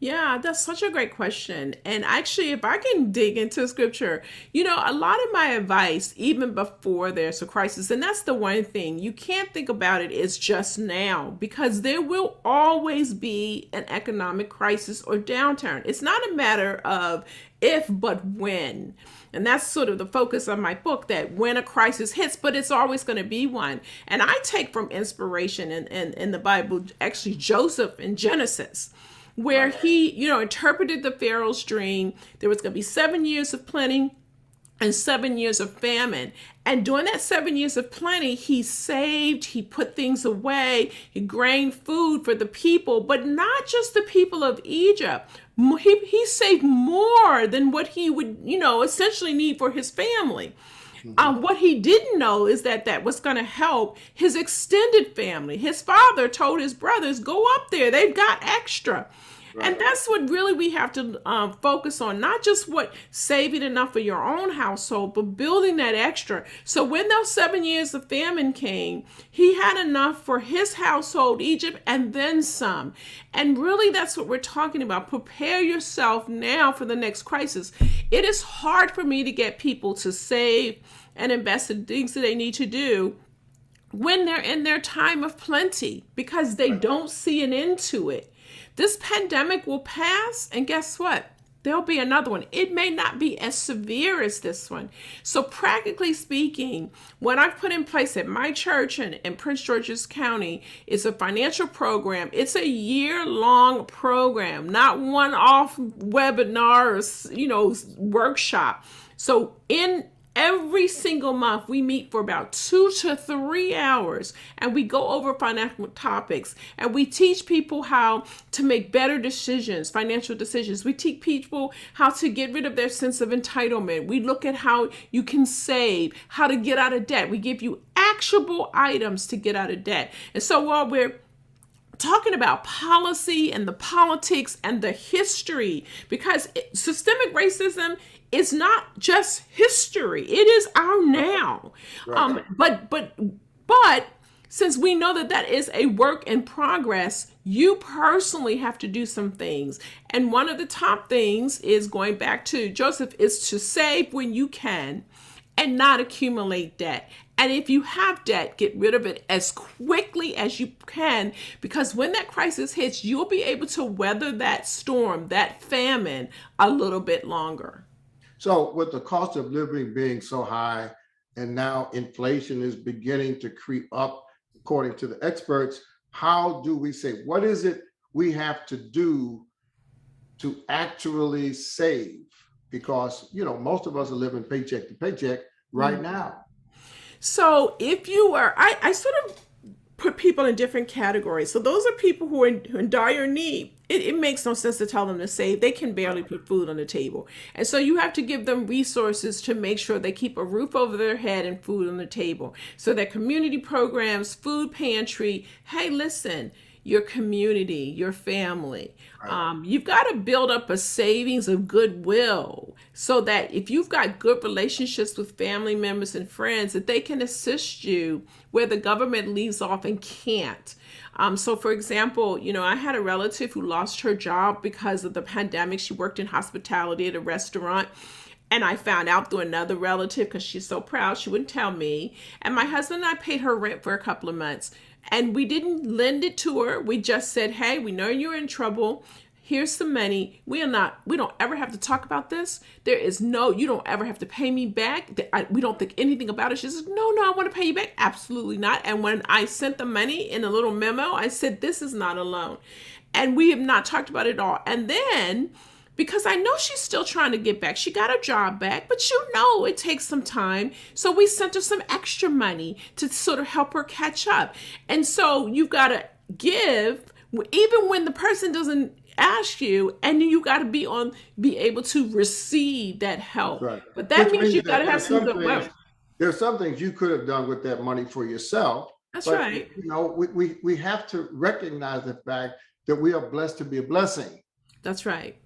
E: Yeah, that's such a great question. And actually, if I can dig into scripture, a lot of my advice, even before there's a crisis, and that's the one thing you can't think about it is just now, because there will always be an economic crisis or downturn. It's not a matter of if, but when. And that's sort of the focus of my book, that when a crisis hits, but it's always going to be one. And I take from inspiration in the Bible, actually, Joseph in Genesis, where he, interpreted the Pharaoh's dream. There was going to be 7 years of plenty and 7 years of famine. And during that 7 years of plenty, he saved, he put things away, he grained food for the people, but not just the people of Egypt. He saved more than what he would, essentially need for his family. What he didn't know is that was going to help his extended family. His father told his brothers, go up there. They've got extra. Right. And that's what really we have to focus on, not just what saving enough for your own household, but building that extra. So when those 7 years of famine came, he had enough for his household, Egypt, and then some. And really, that's what we're talking about. Prepare yourself now for the next crisis. It is hard for me to get people to save and invest in things that they need to do when they're in their time of plenty, because they don't see an end to it. This pandemic will pass, and guess what? There'll be another one. It may not be as severe as this one. So practically speaking, what I've put in place at my church in Prince George's County is a financial program. It's a year-long program, not one-off webinar or, workshop. So in every single month, we meet for about 2 to 3 hours, and we go over financial topics, and we teach people how to make better decisions, financial decisions. We teach people how to get rid of their sense of entitlement. We look at how you can save, how to get out of debt. We give you actionable items to get out of debt. And so while we're talking about policy and the politics and the history, because systemic racism is not just history, it is our now. Right. But since we know that is a work in progress, you personally have to do some things. And one of the top things is, going back to Joseph, is to save when you can and not accumulate debt. And if you have debt, get rid of it as quickly as you can, because when that crisis hits, you'll be able to weather that storm, that famine, a little bit longer.
A: So with the cost of living being so high, and now inflation is beginning to creep up, according to the experts, how do we say, what is it we have to do to actually save? Because, most of us are living paycheck to paycheck right now.
E: So if you are, I sort of put people in different categories. So those are people who are in dire need. It makes no sense to tell them to save. They can barely put food on the table. And so you have to give them resources to make sure they keep a roof over their head and food on the table. So that community programs, food pantry, hey, listen, your community, your family. You've got to build up a savings of goodwill, so that if you've got good relationships with family members and friends, that they can assist you where the government leaves off and can't. So for example, I had a relative who lost her job because of the pandemic. She worked in hospitality at a restaurant. And I found out through another relative, because she's so proud, she wouldn't tell me. And my husband and I paid her rent for a couple of months. And we didn't lend it to her. We just said, hey, we know you're in trouble. Here's some money. We don't ever have to talk about this. You don't ever have to pay me back. We don't think anything about it. She says, no, I want to pay you back. Absolutely not. And when I sent the money in a little memo, I said, this is not a loan. And we have not talked about it at all. And then, because I know she's still trying to get back. She got her job back, but it takes some time. So we sent her some extra money to sort of help her catch up. And so you've got to give, even when the person doesn't ask you, and you got to be able to receive that help. Right. But that means you've got to have some goodwill.
A: There's some things you could have done with that money for yourself.
E: That's right.
A: We have to recognize the fact that we are blessed to be a blessing.
E: That's right.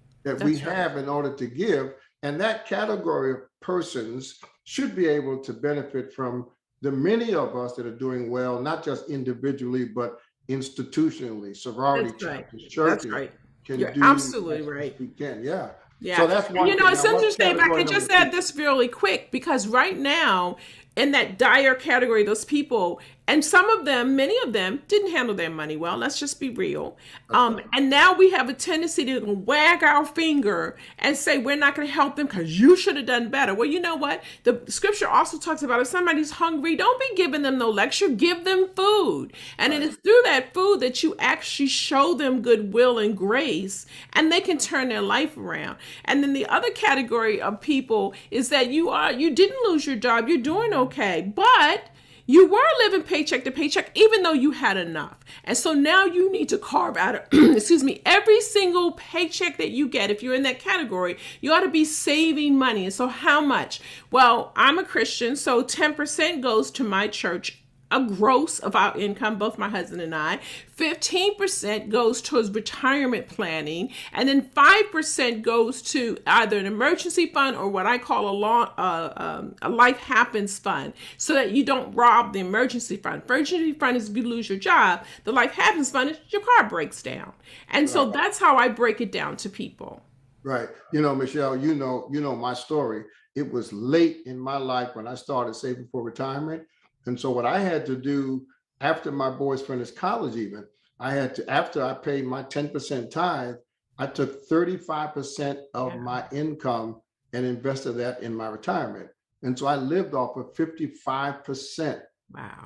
A: We have in order to give. And that category of persons should be able to benefit from the many of us that are doing well, not just individually, but institutionally, sorority chapters, churches, can
E: You're
A: do
E: absolutely
A: as
E: right.
A: we can. Yeah.
E: Yeah.
A: So that's one
E: And
A: thing.
E: it's
A: Now, what's
E: interesting, if I
A: category
E: could just
A: number
E: add this really quick, because right now, in that dire category, those people, and some of them, many of them, didn't handle their money well. Let's just be real.
A: Right.
E: And now we have a tendency to wag our finger and say we're not going to help them because you should have done better. Well, you know what? The scripture also talks about if somebody's hungry, don't be giving them no lecture, give them food. And it is through that food that you actually show them goodwill and grace, and they can turn their life around. And then the other category of people is that you didn't lose your job, you're doing okay, but you were living paycheck to paycheck, even though you had enough. And so now you need to carve out, excuse me, every single paycheck that you get. If you're in that category, you ought to be saving money. And so how much? Well, I'm a Christian, so 10% goes to my church, a gross of our income, both my husband and I. 15% goes towards retirement planning, and then 5% goes to either an emergency fund or what I call a life happens fund, so that you don't rob the emergency fund. Emergency fund is if you lose your job. The life happens fund is your car breaks down, and so that's how I break it down to people.
A: Right. You know, Michelle, you know my story. It was late in my life when I started saving for retirement. And so what I had to do after my boys finished college, even, I had to, after I paid my 10% tithe, I took 35% of my income and invested that in my retirement. And so I lived off of 55%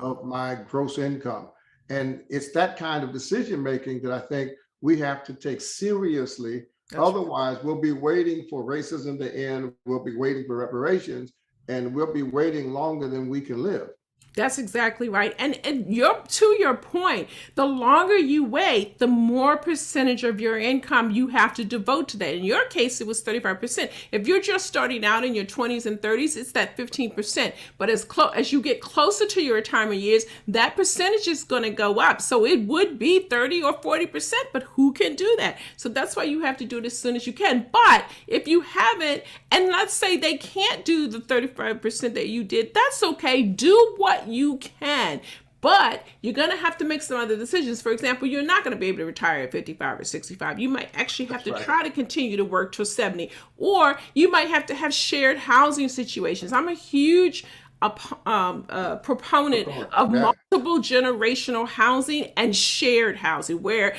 A: of my gross income. And it's that kind of decision making that I think we have to take seriously. Otherwise, we'll be waiting for racism to end. We'll be waiting for reparations, and we'll be waiting longer than we can live.
E: That's exactly right. And to your point, the longer you wait, the more percentage of your income you have to devote to that. In your case, it was 35%. If you're just starting out in your 20s and 30s, it's that 15%. But as you get closer to your retirement years, that percentage is going to go up. So it would be 30 or 40%, but who can do that? So that's why you have to do it as soon as you can. But if you haven't, and let's say they can't do the 35% that you did, that's okay. Do what you can, but you're going to have to make some other decisions. For example, you're not going to be able to retire at 55 or 65. You might actually have to try to continue to work till 70, or you might have to have shared housing situations. I'm a huge proponent of multiple generational housing and shared housing, where,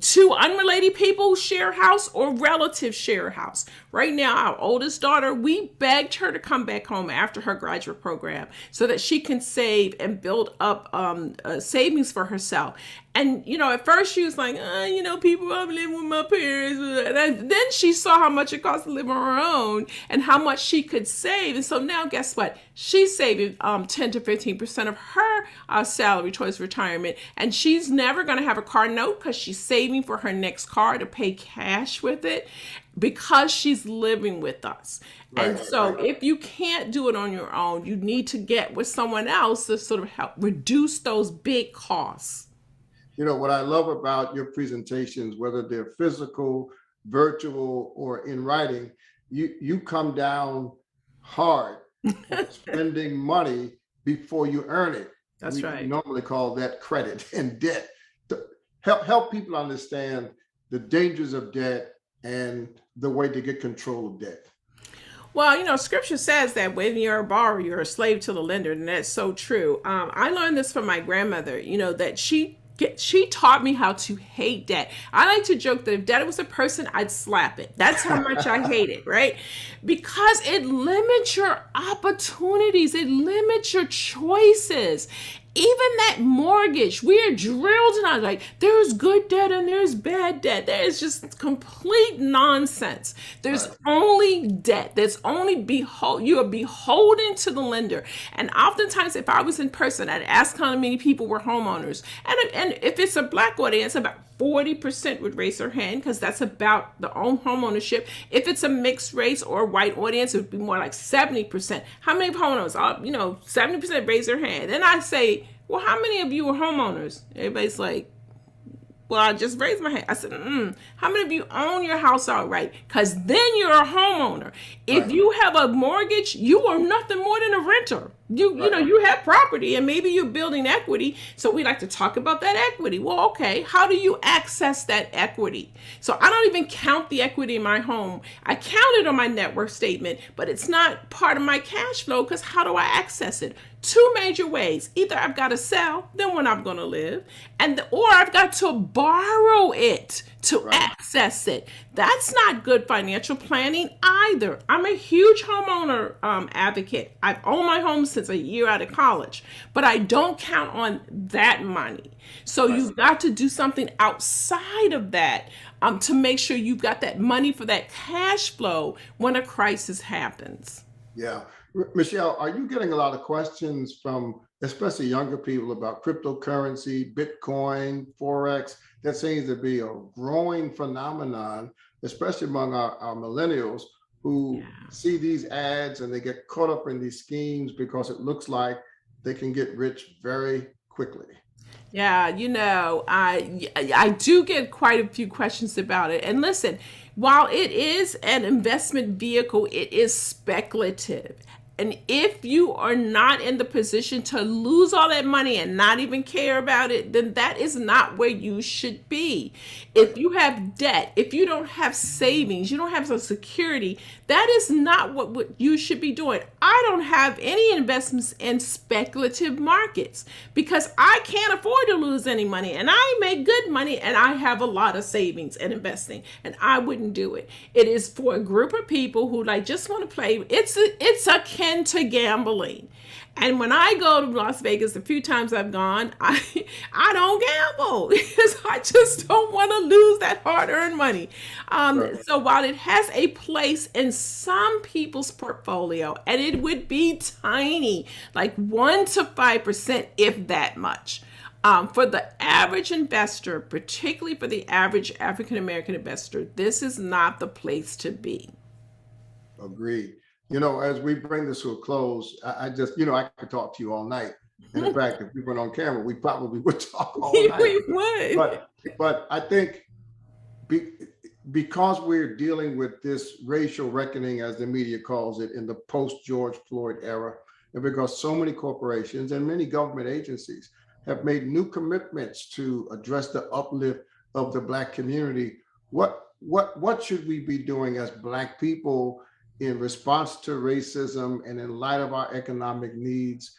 E: two unrelated people share a house or relatives share a house. Right now, our oldest daughter, we begged her to come back home after her graduate program so that she can save and build up savings for herself. And, at first she was like, people, I'm living with my parents. And then she saw how much it costs to live on her own and how much she could save. And so now, guess what? She's saving 10 to 15% of her salary towards retirement. And she's never going to have a car note because she's saving for her next car to pay cash with it, because she's living with us. And so if you can't do it on your own, you need to get with someone else to sort of help reduce those big costs.
A: What I love about your presentations, whether they're physical, virtual, or in writing, you come down hard on spending money before you earn it.
E: That's right.
A: We normally call that credit and debt. Help people understand the dangers of debt and the way to get control of debt.
E: Well, scripture says that when you're a borrower, you're a slave to the lender, and that's so true. I learned this from my grandmother, that she taught me how to hate debt. I like to joke that if debt was a person, I'd slap it. That's how much I hate it, right? Because it limits your opportunities. It limits your choices. Even that mortgage, we are drilled in, like, there's good debt and there's bad debt. That is just complete nonsense. There's only debt. There's only you are beholden to the lender. And oftentimes, if I was in person, I'd ask how many people were homeowners. And if it's a Black audience, about 40% would raise their hand, because that's about the own home ownership. If it's a mixed race or white audience, it would be more like 70%. How many homeowners? 70% raise their hand. Then I say, well, how many of you are homeowners? Everybody's like, well, I just raised my hand. I said, how many of you own your house outright? Because then you're a homeowner. If you have a mortgage, you are nothing more than a renter. You have property and maybe you're building equity. So we like to talk about that equity. Well, okay, how do you access that equity? So I don't even count the equity in my home. I count it on my net worth statement, but it's not part of my cash flow, because how do I access it? Two major ways. Either I've got to sell, then when I'm going to live, or I've got to borrow it to access it. That's not good financial planning either. I'm a huge homeowner advocate. I've owned my home since a year out of college, but I don't count on that money. So you've got to do something outside of that to make sure you've got that money for that cash flow when a crisis happens.
A: Yeah. Michelle, are you getting a lot of questions from especially younger people about cryptocurrency, Bitcoin, Forex? That seems to be a growing phenomenon, especially among our millennials who see these ads and they get caught up in these schemes because it looks like they can get rich very quickly.
E: Yeah, I do get quite a few questions about it. And listen, while it is an investment vehicle, it is speculative. And if you are not in the position to lose all that money and not even care about it, then that is not where you should be. If you have debt, if you don't have savings, you don't have some security, that is not what you should be doing. I don't have any investments in speculative markets because I can't afford to lose any money, and I make good money, and I have a lot of savings and investing, and I wouldn't do it. It is for a group of people who just want to play. It's akin to gambling. And when I go to Las Vegas, the few times I've gone, I don't gamble because I just don't want to lose that hard-earned money. So while it has a place in some people's portfolio, and it would be tiny, like 1 to 5%, if that much, for the average investor, particularly for the average African-American investor, this is not the place to be.
A: Agreed. As we bring this to a close, I just, I could talk to you all night. And in fact, if we went on camera, we probably would talk all night.
E: We would.
A: But I think because we're dealing with this racial reckoning, as the media calls it, in the post-George Floyd era, and because so many corporations and many government agencies have made new commitments to address the uplift of the Black community, what should we be doing as Black people in response to racism and in light of our economic needs?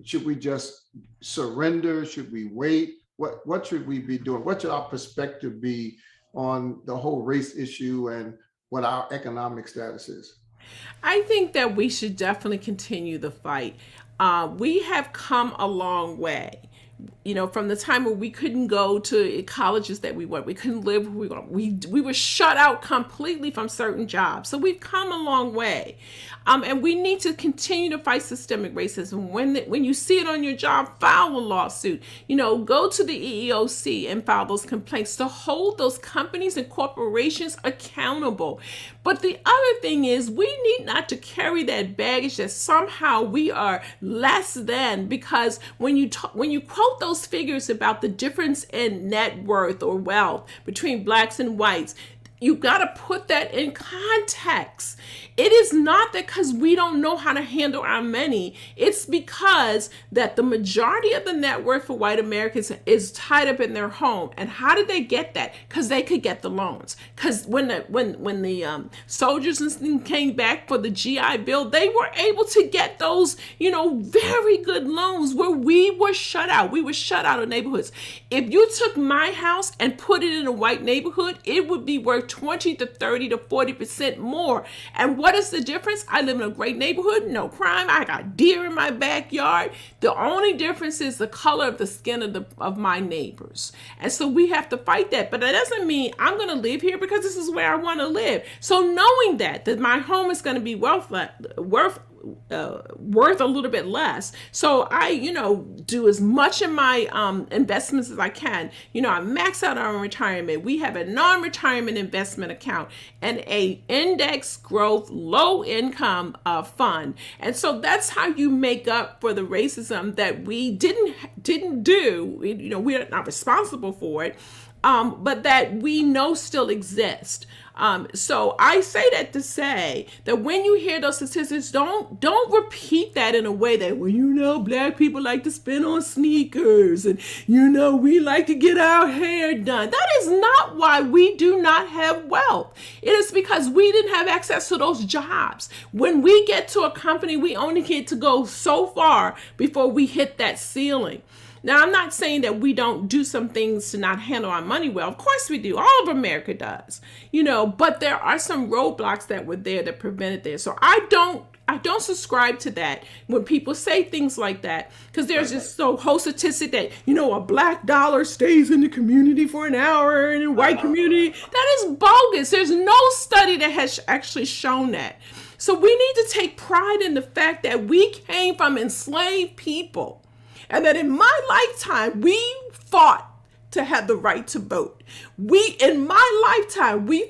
A: Should we just surrender? Should we wait? What should we be doing? What should our perspective be on the whole race issue and what our economic status is?
E: I think that we should definitely continue the fight. We have come a long way. From the time where we couldn't go to colleges that we want, we couldn't live where we want, we were shut out completely from certain jobs. So we've come a long way. And we need to continue to fight systemic racism. When you see it on your job, file a lawsuit. Go to the EEOC and file those complaints to hold those companies and corporations accountable. But the other thing is, we need not to carry that baggage that somehow we are less than, because when you quote those figures about the difference in net worth or wealth between Blacks and whites, you got to put that in context. It is not that because we don't know how to handle our money. It's because that the majority of the net worth for white Americans is tied up in their home. And how did they get that? Because they could get the loans. Because when the soldiers and things came back for the GI Bill, they were able to get those, very good loans where we were shut out. We were shut out of neighborhoods. If you took my house and put it in a white neighborhood, it would be worth 20 to 30 to 40% more. And what is the difference? I live in a great neighborhood, no crime. I got deer in my backyard. The only difference is the color of the skin of my neighbors. And so we have to fight that. But that doesn't mean I'm going to live here because this is where I want to live. So knowing that my home is going to be worth a little bit less. So I, do as much in my investments as I can. I max out our retirement. We have a non-retirement investment account and a index growth low income fund. And so that's how you make up for the racism that we didn't do. We're not responsible for it. but that we know still exist. So I say that to say that when you hear those statistics, don't repeat that in a way that, well, Black people like to spend on sneakers, and we like to get our hair done. That is not why we do not have wealth. It is because we didn't have access to those jobs. When we get to a company, we only get to go so far before we hit that ceiling. Now, I'm not saying that we don't do some things to not handle our money well. Of course we do. All of America does, but there are some roadblocks that were there that prevented this. So I don't subscribe to that when people say things like that, because there's this whole statistic that, a Black dollar stays in the community for an hour and in white community. That is bogus. There's no study that has actually shown that. So we need to take pride in the fact that we came from enslaved people. And that in my lifetime, we fought to have the right to vote. In my lifetime, we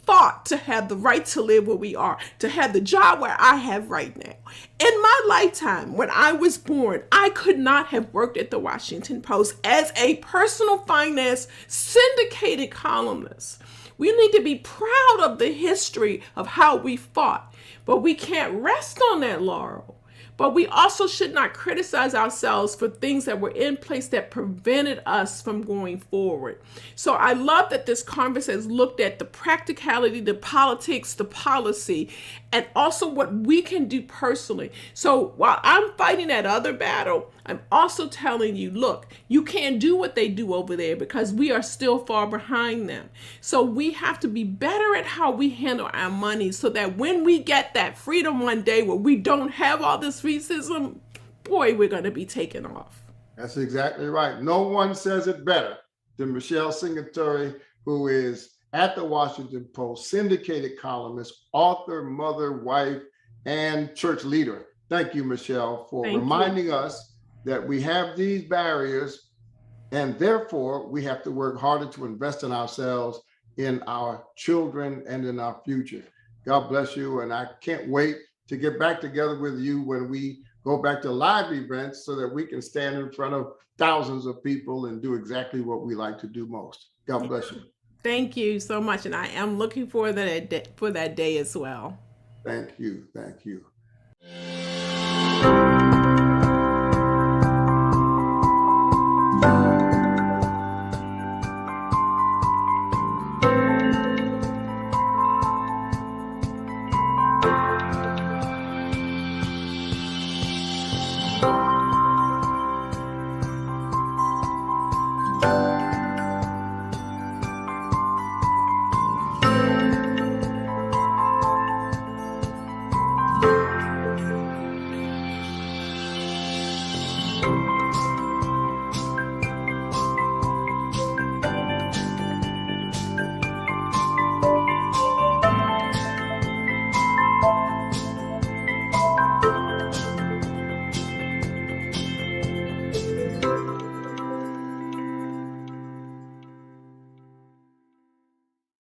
E: fought to have the right to live where we are, to have the job where I have right now. In my lifetime, when I was born, I could not have worked at the Washington Post as a personal finance syndicated columnist. We need to be proud of the history of how we fought, but we can't rest on that laurel. But we also should not criticize ourselves for things that were in place that prevented us from going forward. So I love that this conference has looked at the practicality, the politics, the policy, and also what we can do personally. So while I'm fighting that other battle, I'm also telling you, look, you can't do what they do over there because we are still far behind them. So we have to be better at how we handle our money so that when we get that freedom one day where we don't have all this racism, boy, we're going to be taken off.
A: That's exactly right. No one says it better than Michelle Singletary, who is at the Washington Post, syndicated columnist, author, mother, wife, and church leader. Thank you, Michelle, for reminding us that we have these barriers, and therefore we have to work harder to invest in ourselves, in our children, and in our future. God bless you, and I can't wait to get back together with you when we go back to live events so that we can stand in front of thousands of people and do exactly what we like to do most. God bless you.
E: Thank you so much, and I am looking for that day as well.
A: Thank you. Thank you. Thank you.